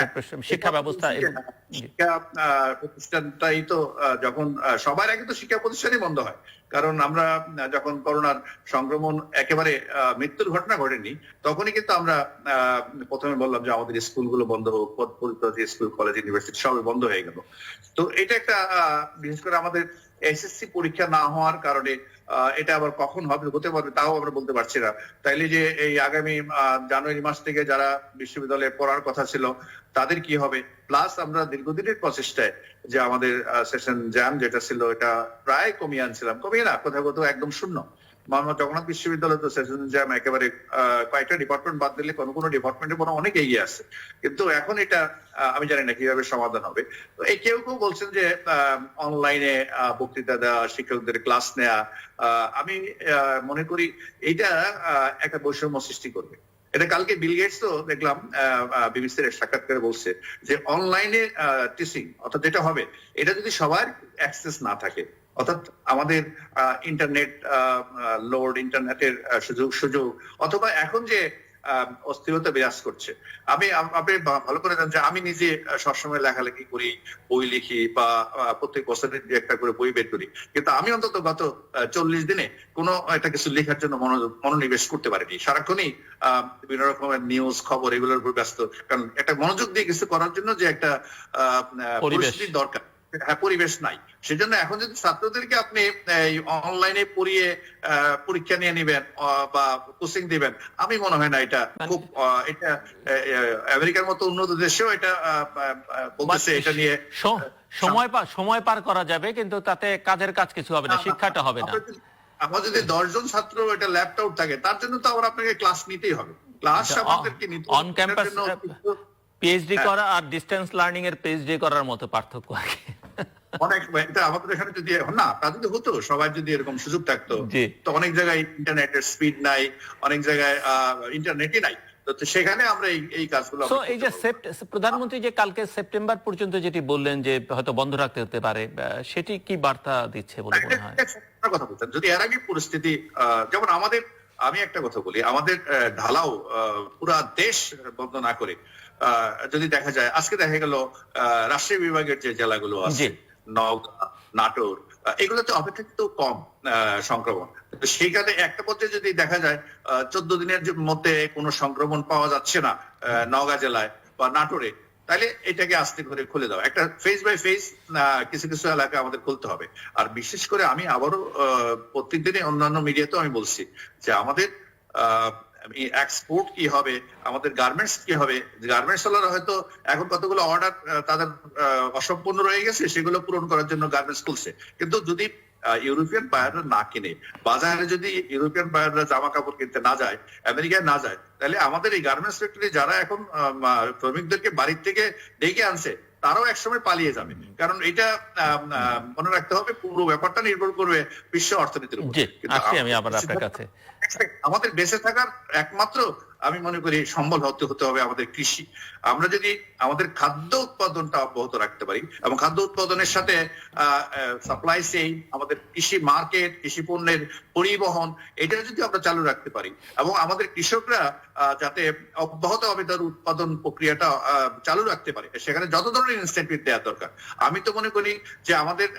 শিক্ষা ব্যবস্থা, শিক্ষা প্রতিষ্ঠানটাই তো যখন সবার আগে তো শিক্ষা প্রতিষ্ঠানই বন্ধ হয়, কারণ আমরা যখন করোনার সংক্রমণ একেবারে মৃত্যুর ঘটনা ঘটেনি তখনই কিন্তু আমরা প্রথমে বললাম যে আমাদের স্কুলগুলো বন্ধ হোক, স্কুল, কলেজ, ইউনিভার্সিটি সবই বন্ধ হয়ে গেল। তো এটা একটা বিশেষ করে আমাদের এসএসসি পরীক্ষা না হওয়ার কারণে এটা আবার কখন হতে পারবে তাও আমরা বলতে পারছি না। তাইলে যে এই আগামী জানুয়ারি মাস থেকে যারা বিশ্ববিদ্যালয়ে পড়ার কথা ছিল তাদের কি হবে? প্লাস আমরা দীর্ঘদিনের প্রচেষ্টায় যে আমাদের সেশন জ্যাম যেটা ছিল এটা প্রায় কমিয়ে আনছিলাম, কমিয়ে না কোথাও কোথাও একদম শূন্য। মোহাম্মদ জগন্নাথ বিশ্ববিদ্যালয় তো সেশন জ্যাম একেবারে কয়েকটা ডিপার্টমেন্ট বাদ দিলে কোনো ডিপার্টমেন্টে মনে অনেক এগিয়ে আছে, কিন্তু এখন এটা আমি জানি না কিভাবে সমাধান হবে। তো এই কেউ বলছেন যে অনলাইনে বক্তৃতা দেওয়া, শিক্ষকদের ক্লাস নেওয়া, আমি মনে করি এইটা একটা বৈষম্য সৃষ্টি করবে। এটা কালকে বিল গেটস তো দেখলাম বিবিসির সাক্ষাৎকারে বলছে যে অনলাইনে টিচিং অর্থাৎ যেটা হবে এটা যদি সবার অ্যাক্সেস না থাকে, অর্থাৎ আমাদের ইন্টারনেট লোড, ইন্টারনেটের সুযোগ অথবা এখন যে অস্থিরতা বিরাজ করছে, আপনি ভালো করে জানেন যে আমি নিজে সবসময় লেখালেখি করি, বই লিখি বা প্রত্যেক বছর একটা করে বই বের করি, কিন্তু আমি অন্তত গত 40 দিনে কোনো একটা কিছু লেখার জন্য মনোনিবেশ করতে পারিনি। সারাক্ষণই বিভিন্ন রকমের নিউজ খবর এগুলোর উপর ব্যস্ত, কারণ একটা মনোযোগ দিয়ে কিছু করার জন্য যে একটা পরিস্থিতির দরকার, পরিবেশ নাই। সেজন্য এখন যদি ছাত্রদেরকে আপনি অনলাইনে পড়িয়ে পরীক্ষা নিয়ে নিবেন বা কোচিং দিবেন, আমি মনে হয় না এটা খুব, এটা আমেরিকার মতো উন্নত দেশেও এটা বলতেছে এটা নিয়ে সময় পার করা যাবে, কিন্তু তাতে কাজের কাজ কিছু হবে না, শিক্ষাটা হবে না। আমার যদি 10 জন ছাত্র এটা ল্যাপটপ থাকে তার জন্য তো আবার আপনাকে ক্লাস নিতেই হবে, ক্লাস আমাদেরকে নিতে হবে। অন ক্যাম্পাস পিএইচডি করা আর ডিসটেন্স লার্নিং এর পিএইচডি করার মতো পার্থক্য আর কি। অনেক এটা আমাদের এখানে যদি না তা যদি হতো, সবাই যদি এরকম সুযোগ থাকতো, তো অনেক জায়গায় ইন্টারনেটের স্পিড নাই, অনেক জায়গায় ইন্টারনেটই নাই, তো সেখানে আমরা এই কাজগুলো। তো এই যে প্রধানমন্ত্রী যে কালকে সেপ্টেম্বর পর্যন্ত যেটি বললেন যে হয়তো বন্ধ রাখতে হতে পারে, সেটি কি বার্তা দিচ্ছে বলে মনে হয়? কথা বলছেন যদি এর আগে পরিস্থিতি যেমন আমাদের, আমি একটা কথা বলি, আমাদের ঢালাও পুরা দেশ বন্ধ না করে যদি দেখা যায়, আজকে দেখা গেল রাজশাহী বিভাগের যে জেলাগুলো আছে, নওগাঁ, নাটোর, এগুলোতে অপেক্ষাকৃত কম সংক্রমণ, সেইখানে একটা পর্যায়ে যদি দেখা যায় 14 দিনের মধ্যে কোনো সংক্রমণ পাওয়া যাচ্ছে না নওগাঁ জেলায় বা নাটোরে, তাহলে এটাকে আস্তে করে খুলে দাও, একটা ফেজ বাই ফেজ কিছু কিছু এলাকা আমাদের খুলতে হবে। আর বিশেষ করে আমি আবারও প্রত্যেকদিনই অন্যান্য মিডিয়াতেও আমি বলছি যে আমাদের এক্সপোর্ট কি হবে, আমাদের গার্মেন্টস কি হবে। গার্মেন্টস ওয়ালারা হয়তো এখন কতগুলো অর্ডার তাদের অসম্পূর্ণ রয়ে গেছে, সেগুলো পূরণ করার জন্য গার্মেন্টস খুলছে, কিন্তু যদি ইউরোপিয়ান বায়াররা না কিনে, বাজারে যদি ইউরোপিয়ান বায়াররা জামা কাপড় কিনতে না যায়, আমেরিকায় না যায়, তাহলে আমাদের এই গার্মেন্টস ফ্যাক্টরি যারা এখন শ্রমিকদেরকে বাড়ির থেকে ডেকে আনছে, তারাও একসময় পালিয়ে যাবে। কারণ এটা মনে রাখতে হবে, পুরো ব্যাপারটা নির্ভর করবে বিশ্ব অর্থনীতির উপর। আমি আবার আপনার কাছে, আমাদের বেঁচে থাকার একমাত্র আমি মনে করি সম্বল হতে হবে আমাদের কৃষি। আমরা যদি আমাদের খাদ্য উৎপাদনটা অব্যাহত রাখতে পারি এবং খাদ্য উৎপাদনের সাথে সাপ্লাই চেইন, আমাদের কৃষি মার্কেট, কৃষি পণ্যের পরিবহন, এটা যদি আমরা চালু রাখতে পারি এবং আমাদের কৃষকরা যাতে অব্যাহত ভাবে তার উৎপাদন প্রক্রিয়াটা চালু রাখতে পারে, সেখানে যত ধরনের ইনসেন্টিভ দেওয়া দরকার। আমি তো মনে করি যে আমাদের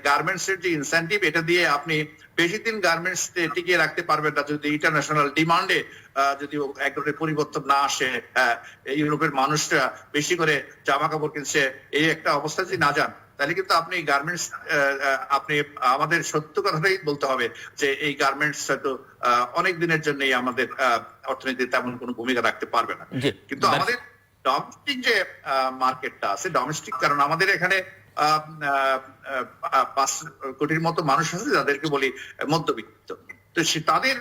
গার্মেন্টস এর যে ইনসেন্টিভ, এটা দিয়ে আপনি বেশি দিন গার্মেন্টস টিকিয়ে রাখতে পারবেন না যদি ইন্টারন্যাশনাল ডিমান্ডে যদি এক ধরনের পরিবর্তন না আসে। ইউরোপের মানুষরা বেশি করে জামা কাপড় কিনছে, এই একটা অবস্থা যদি না যান, তাহলে কিন্তু আপনি গার্মেন্টস, আপনি আমাদের সত্য কথাটাই বলতে হবে যে এই গার্মেন্টস হয়তো অনেক দিনের জন্যই আমাদের অর্থনীতিতে তেমন কোনো ভূমিকা রাখতে পারবে না। কিন্তু আমাদের ডোমেস্টিক যে মার্কেটটা আছে, ডোমেস্টিক, কারণ আমাদের এখানে 5 কোটির মতো মানুষ আছে যাদেরকে বলি মধ্যবিত্ত, তো তাদের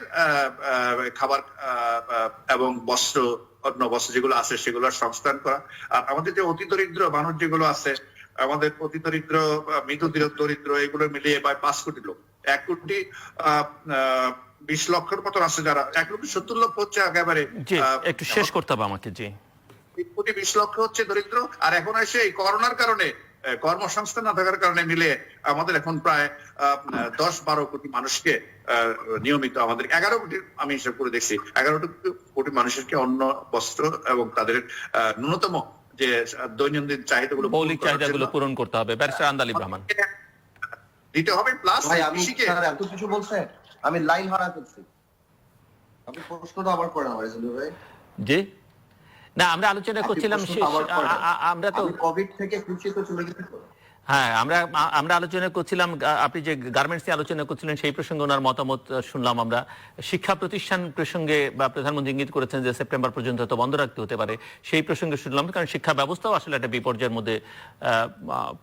খাবার এবং বস্ত্র, অন্য বস্ত্র যেগুলো আছে সেগুলোর সংস্থান করা। আর আমাদের যে অতি দরিদ্র মানুষ যেগুলো আছে, আমাদের অতি দরিদ্র, মৃদু দরিদ্র, এগুলো মিলিয়ে প্রায় 5 কোটি লোক, 1 কোটি 20 লক্ষের মতো আছে, যারা 1,70,00,000 হচ্ছে একেবারে, একটু শেষ করতে হবে আমাকে। জি, 1 কোটি 20 লক্ষ হচ্ছে দরিদ্র। আর এখন এসে এই করোনার কারণে, কর্মসংস্থান না থাকার কারণে মিলে আমাদের এখন প্রায় 10-12 কোটি মানুষকে নিয়মিত, আমাদের 11 কোটি, আমি হিসাব করে দেখছি 11 কোটি মানুষকে অন্ন, বস্ত্র এবং তাদের ন্যূনতম যে দৈনন্দিন চাহিদাগুলো, মৌলিক চাহিদাগুলো পূরণ করতে হবে। ব্যারিস্টার আন্দালিব রহমান দিতে হবে। প্লাস এত কিছু বলছে, আমি লাইন হারা করছি, আপনি প্রশ্নটা আবার করেন আমার ভাই। জি, না, আমরা আলোচনা করছিলাম, আমরা তো কোভিড থেকে কৃষিতে চলে গেছি। হ্যাঁ, আমরা আলোচনা করছিলাম, আপনি যে গার্মেন্টস নিয়ে আলোচনা করছিলেন সেই প্রসঙ্গে ওনার মতামত শুনলাম আমরা। শিক্ষা প্রতিষ্ঠান প্রসঙ্গে বা প্রধানমন্ত্রী ইঙ্গিত করেছেন যে সেপ্টেম্বর পর্যন্ত তো বন্ধ রাখতে হতে পারে, সেই প্রসঙ্গে শুনলাম, কারণ শিক্ষা ব্যবস্থাও আসলে একটা বিপর্যয়ের মধ্যে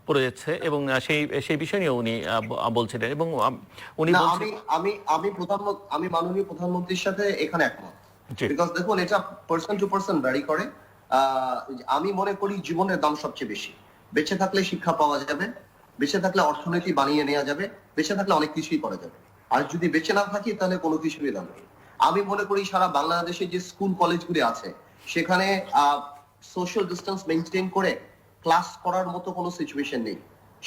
পড়ে যাচ্ছে এবং সেই বিষয় নিয়ে উনি বলছিলেন এবং উনি আমি মাননীয় প্রধানমন্ত্রীর সাথে এখানে একমত। বিকজ দেখুন, এটা পার্সন টু পার্সন ভ্যারি করে। আমি মনে করি জীবনের দাম সবচেয়ে বেশি। বেঁচে থাকলে শিক্ষা পাওয়া যাবে, বেঁচে থাকলে অর্থনীতি বানিয়ে নেওয়া যাবে, বেঁচে থাকলে অনেক কিছুই করা যাবে। আর যদি বেঁচে না থাকি তাহলে কোনো কিছুই দাম নেই। আমি মনে করি সারা বাংলাদেশে যে স্কুল কলেজগুলি আছে, সেখানে সোশ্যাল ডিস্টেন্স মেনটেন করে ক্লাস করার মতো কোনো সিচুয়েশন নেই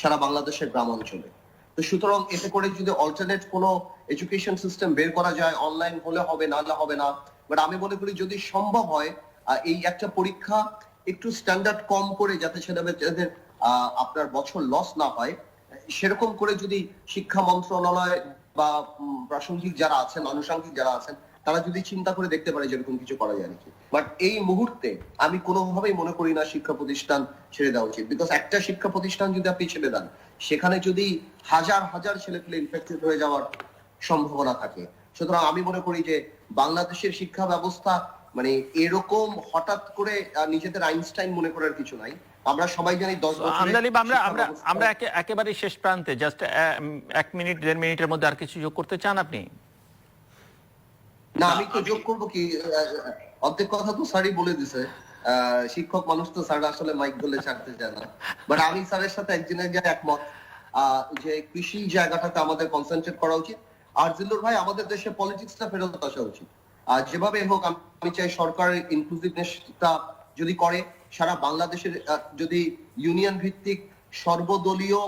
সারা বাংলাদেশের গ্রাম অঞ্চলে। তো সুতরাং এতে করে যদি অল্টারনেট কোনো এডুকেশন সিস্টেম বের করা যায়, অনলাইন হলে হবে, না হলে হবে না, বাট আমি মনে করি যদি সম্ভব হয় এই একটা পরীক্ষা একটু স্ট্যান্ডার্ড কম করে, যাতে ছেলেমেয়েদের আপনার বছর লস না হয়, সেরকম করে যদি শিক্ষা মন্ত্রণালয় বা প্রাসঙ্গিক যারা আছেন, আনুষঙ্গিক যারা আছেন, তারা যদি চিন্তা করে দেখতে পারে যেরকম কিছু করা যায় নাকি। বাট এই মুহূর্তে আমি কোনোভাবেই মনে করি না শিক্ষা প্রতিষ্ঠান ছেড়ে দেওয়া উচিত। বিকজ একটা শিক্ষা প্রতিষ্ঠান যদি আপনি ছেড়ে দেন, সেখানে যদি হাজার হাজার ছেলেপেলে ইনফেক্টেড হয়ে যাওয়ার সম্ভাবনা থাকে। সুতরাং আমি মনে করি যে বাংলাদেশের শিক্ষা ব্যবস্থা মানে এরকম হঠাৎ করে নিজেদের আইনস্টাইন মনে করার কিছু নাই। আমরা সবাই জানি 10 বছর। আমরা একেবারে শেষ প্রান্তে, জাস্ট 1 মিনিট 1.5 মিনিটের মধ্যে আর কিছু যোগ করতে চান আপনি? না, আমি তো যোগ করবো কি, অর্ধেক কথা তো স্যারই বলে দিছে। শিক্ষক মানুষ তো স্যার আসলে মাইক ধরে ছাড়তে চায় না। বাট আমি স্যারের সাথে একদিনের একমত যে কৃষি জায়গাটাতে আমাদের কনসেন্ট্রেট করা উচিত। আর জিল্লুর ভাই, আমাদের দেশে পলিটিক্সটা ফেরত আসা উচিত। যেভাবে হোক আমি চাই সরকারের ইনক্লুসিভনেসটা যদি করে, সারা বাংলাদেশের যদি ইউনিয়ন ভিত্তিক সর্বদলীয়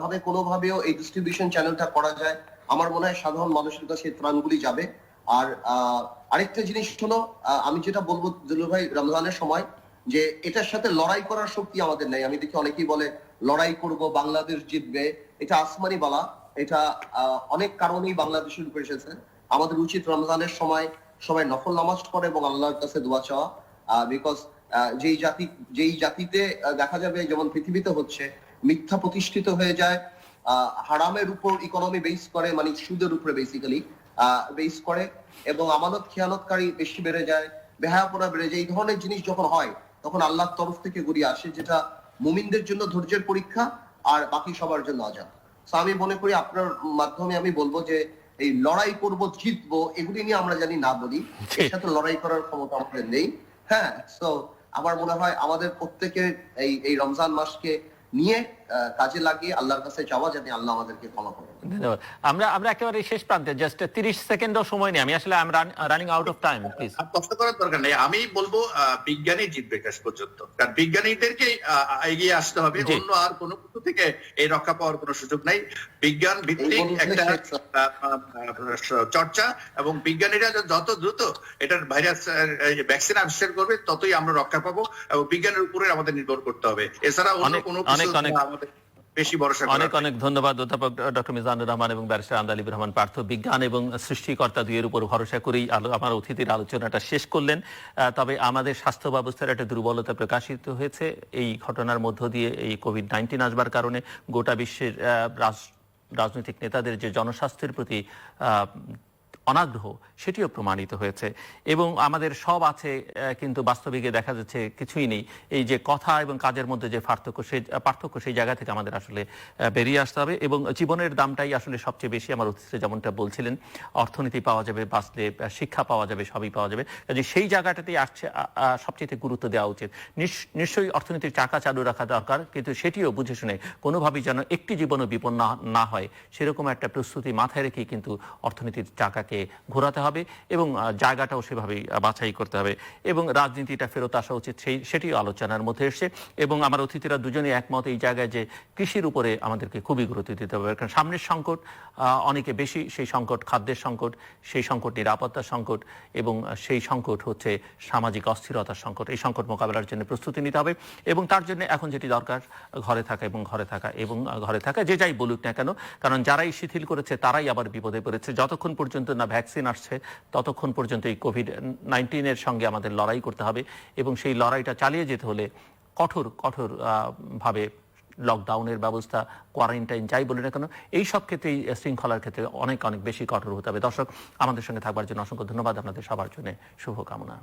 ভাবে কোনোভাবেও এই ডিস্ট্রিবিউশন চ্যানেলটা করা যায়, আমার মনে হয় সাধারণ মানুষের কাছে ত্রাণগুলি যাবে। আর আরেকটা জিনিস হলো, আমি যেটা বলবো জিল্লুর ভাই, রমজানের সময় যে এটার সাথে লড়াই করার শক্তি আমাদের নেই। আমি দেখি অনেকেই বলে লড়াই করব, বাংলাদেশ জিতবে। এটা আসমানি বলা। এটা অনেক কারণেই বাংলাদেশের উপর এসেছে। আমাদের উচিত রমজানের সময় সবাই নফল নামাজ পড়ে এবং আল্লাহর কাছে দোয়া চাওয়া। বিকজ যেই জাতিতে দেখা যাবে, যেমন পৃথিবীতে হচ্ছে, মিথ্যা প্রতিষ্ঠিত হয়ে যায়, হারামের উপর ইকোনমি বেস করে, মানে সুদের উপরে বেসিক্যালি বেস করে, এবং আমানত খেয়ানতকারী বেশি বেড়ে যায়, বেহায়াপনা বেড়ে যায়। এই ধরনের জিনিস যখন হয়, তখন আল্লাহর তরফ থেকে গড়িয়ে আসে, যেটা মুমিনদের জন্য ধৈর্যের পরীক্ষা আর বাকি সবার জন্য আযাব। তো আমি মনে করি আপনার মাধ্যমে আমি বলবো যে এই লড়াই করব, জিতবো, এগুলি নিয়ে আমরা জানি না বলি, এর সাথে লড়াই করার ক্ষমতা আমাদের নেই। হ্যাঁ, তো আমার মনে হয় আমাদের প্রত্যেকের এই রমজান মাসকে নিয়ে কাজে লাগিয়ে আল্লাহর কাছে চাওয়া, যাতে আল্লাহ আমাদেরকে ক্ষমা করেন। ধন্যবাদ। আমরা একেবারে শেষ প্রান্তে, জাস্ট 30 সেকেন্ডও সময় নেই। আমি আসলে running out of time, please. কষ্ট করার দরকার নেই। আমি বলবো বিজ্ঞানী জিতবে শেষ পর্যন্ত, কারণ বিজ্ঞানীদেরকে এগিয়ে আসতে হবে। অন্য আর কোনো কিছু থেকে এই রক্ষা পাওয়ার কোনো সুযোগ নাই। বিজ্ঞান ভিত্তিক একটা চর্চা, এবং বিজ্ঞানীরা যত দ্রুত এটার ভাইরাস ভ্যাকসিন আবিষ্কার করবে, ততই আমরা রক্ষা পাবো। এবং বিজ্ঞানের উপরে আমাদের নির্ভর করতে হবে, এছাড়া অন্য কোনো কিছু আমাদের বেশি ভরসা। অনেক ধন্যবাদ অধ্যাপক ডক্টর মিজানুর রহমান এবং ব্যারিস্টার আমদালিব রহমান পার্থ। বিজ্ঞান এবং সৃষ্টিকর্তা দুইয়ের উপর ভরসা করেই আমার অতিথির আলোচনাটা শেষ করলেন। তবে আমাদের স্বাস্থ্য ব্যবস্থার একটা দুর্বলতা প্রকাশিত হয়েছে এই ঘটনার মধ্য দিয়ে। এই কোভিড-19 আসবার কারণে গোটা বিশ্বের রাজনৈতিক নেতাদের যে জনস্বাস্থ্যের প্রতি অনাগ্রহ, সেটিও প্রমাণিত হয়েছে। এবং আমাদের সব আছে, কিন্তু বাস্তবিকে দেখা যাচ্ছে কিছুই নেই। এই যে কথা এবং কাজের মধ্যে যে পার্থক্য, সেই জায়গা থেকে আমাদের আসলে বেরিয়ে আসতে হবে। এবং জীবনের দামটাই আসলে সবচেয়ে বেশি। আমার অতিথি যেমনটা বলছিলেন, অর্থনীতি পাওয়া যাবে, বাঁচলে শিক্ষা পাওয়া যাবে, সবই পাওয়া যাবে। কাজে সেই জায়গাটাতেই আসছে সবচেয়ে গুরুত্ব দেওয়া উচিত। নিশ্চয়ই অর্থনীতির চাকা চালু রাখা দরকার, কিন্তু সেটিও বুঝে শুনে, কোনোভাবেই যেন একটি জীবনও বিপন্ন না হয়, সেরকম একটা প্রস্তুতি মাথায় রেখেই কিন্তু অর্থনীতির চাকাকে ঘোরাতে হবে এবং জায়গাটাও সেভাবেই বাছাই করতে হবে। এবং রাজনীতিটা ফেরত আসা উচিত, সেটিও আলোচনার মধ্যে এসছে। এবং আমার অতিথিরা দুজনেই একমত এই জায়গায় যে কৃষির উপরে আমাদেরকে খুবই গুরুত্ব দিতে হবে। কারণ সামনের সংকট অনেকে বেশি, সেই সংকট খাদ্যের সংকট, সেই সংকট নিরাপত্তার সংকট, এবং সেই সংকট হচ্ছে সামাজিক অস্থিরতার সংকট। এই সংকট মোকাবেলার জন্য প্রস্তুতি নিতে হবে। এবং তার জন্য এখন যেটি দরকার, ঘরে থাকা এবং ঘরে থাকা যে যাই বলুক না কেন, কারণ যারাই শিথিল করেছে তারাই আবার বিপদে পড়েছে। যতক্ষণ পর্যন্ত না ভ্যাকসিন আসছে, ততক্ষণ পর্যন্ত এই কোভিড-19 সঙ্গে আমাদের লড়াই করতে হবে। এবং সেই লড়াইটা চালিয়ে যেতে হলে কঠোর ভাবে লকডাউনের ব্যবস্থা, কোয়ারেন্টাইন, যাই বলি না কেন, এই সব ক্ষেত্রেই শৃঙ্খলার ক্ষেত্রে অনেক বেশি কঠোর হতে হবে। দর্শক, আমাদের সঙ্গে থাকবার জন্য অসংখ্য ধন্যবাদ। আপনাদের সবার জন্য শুভকামনা।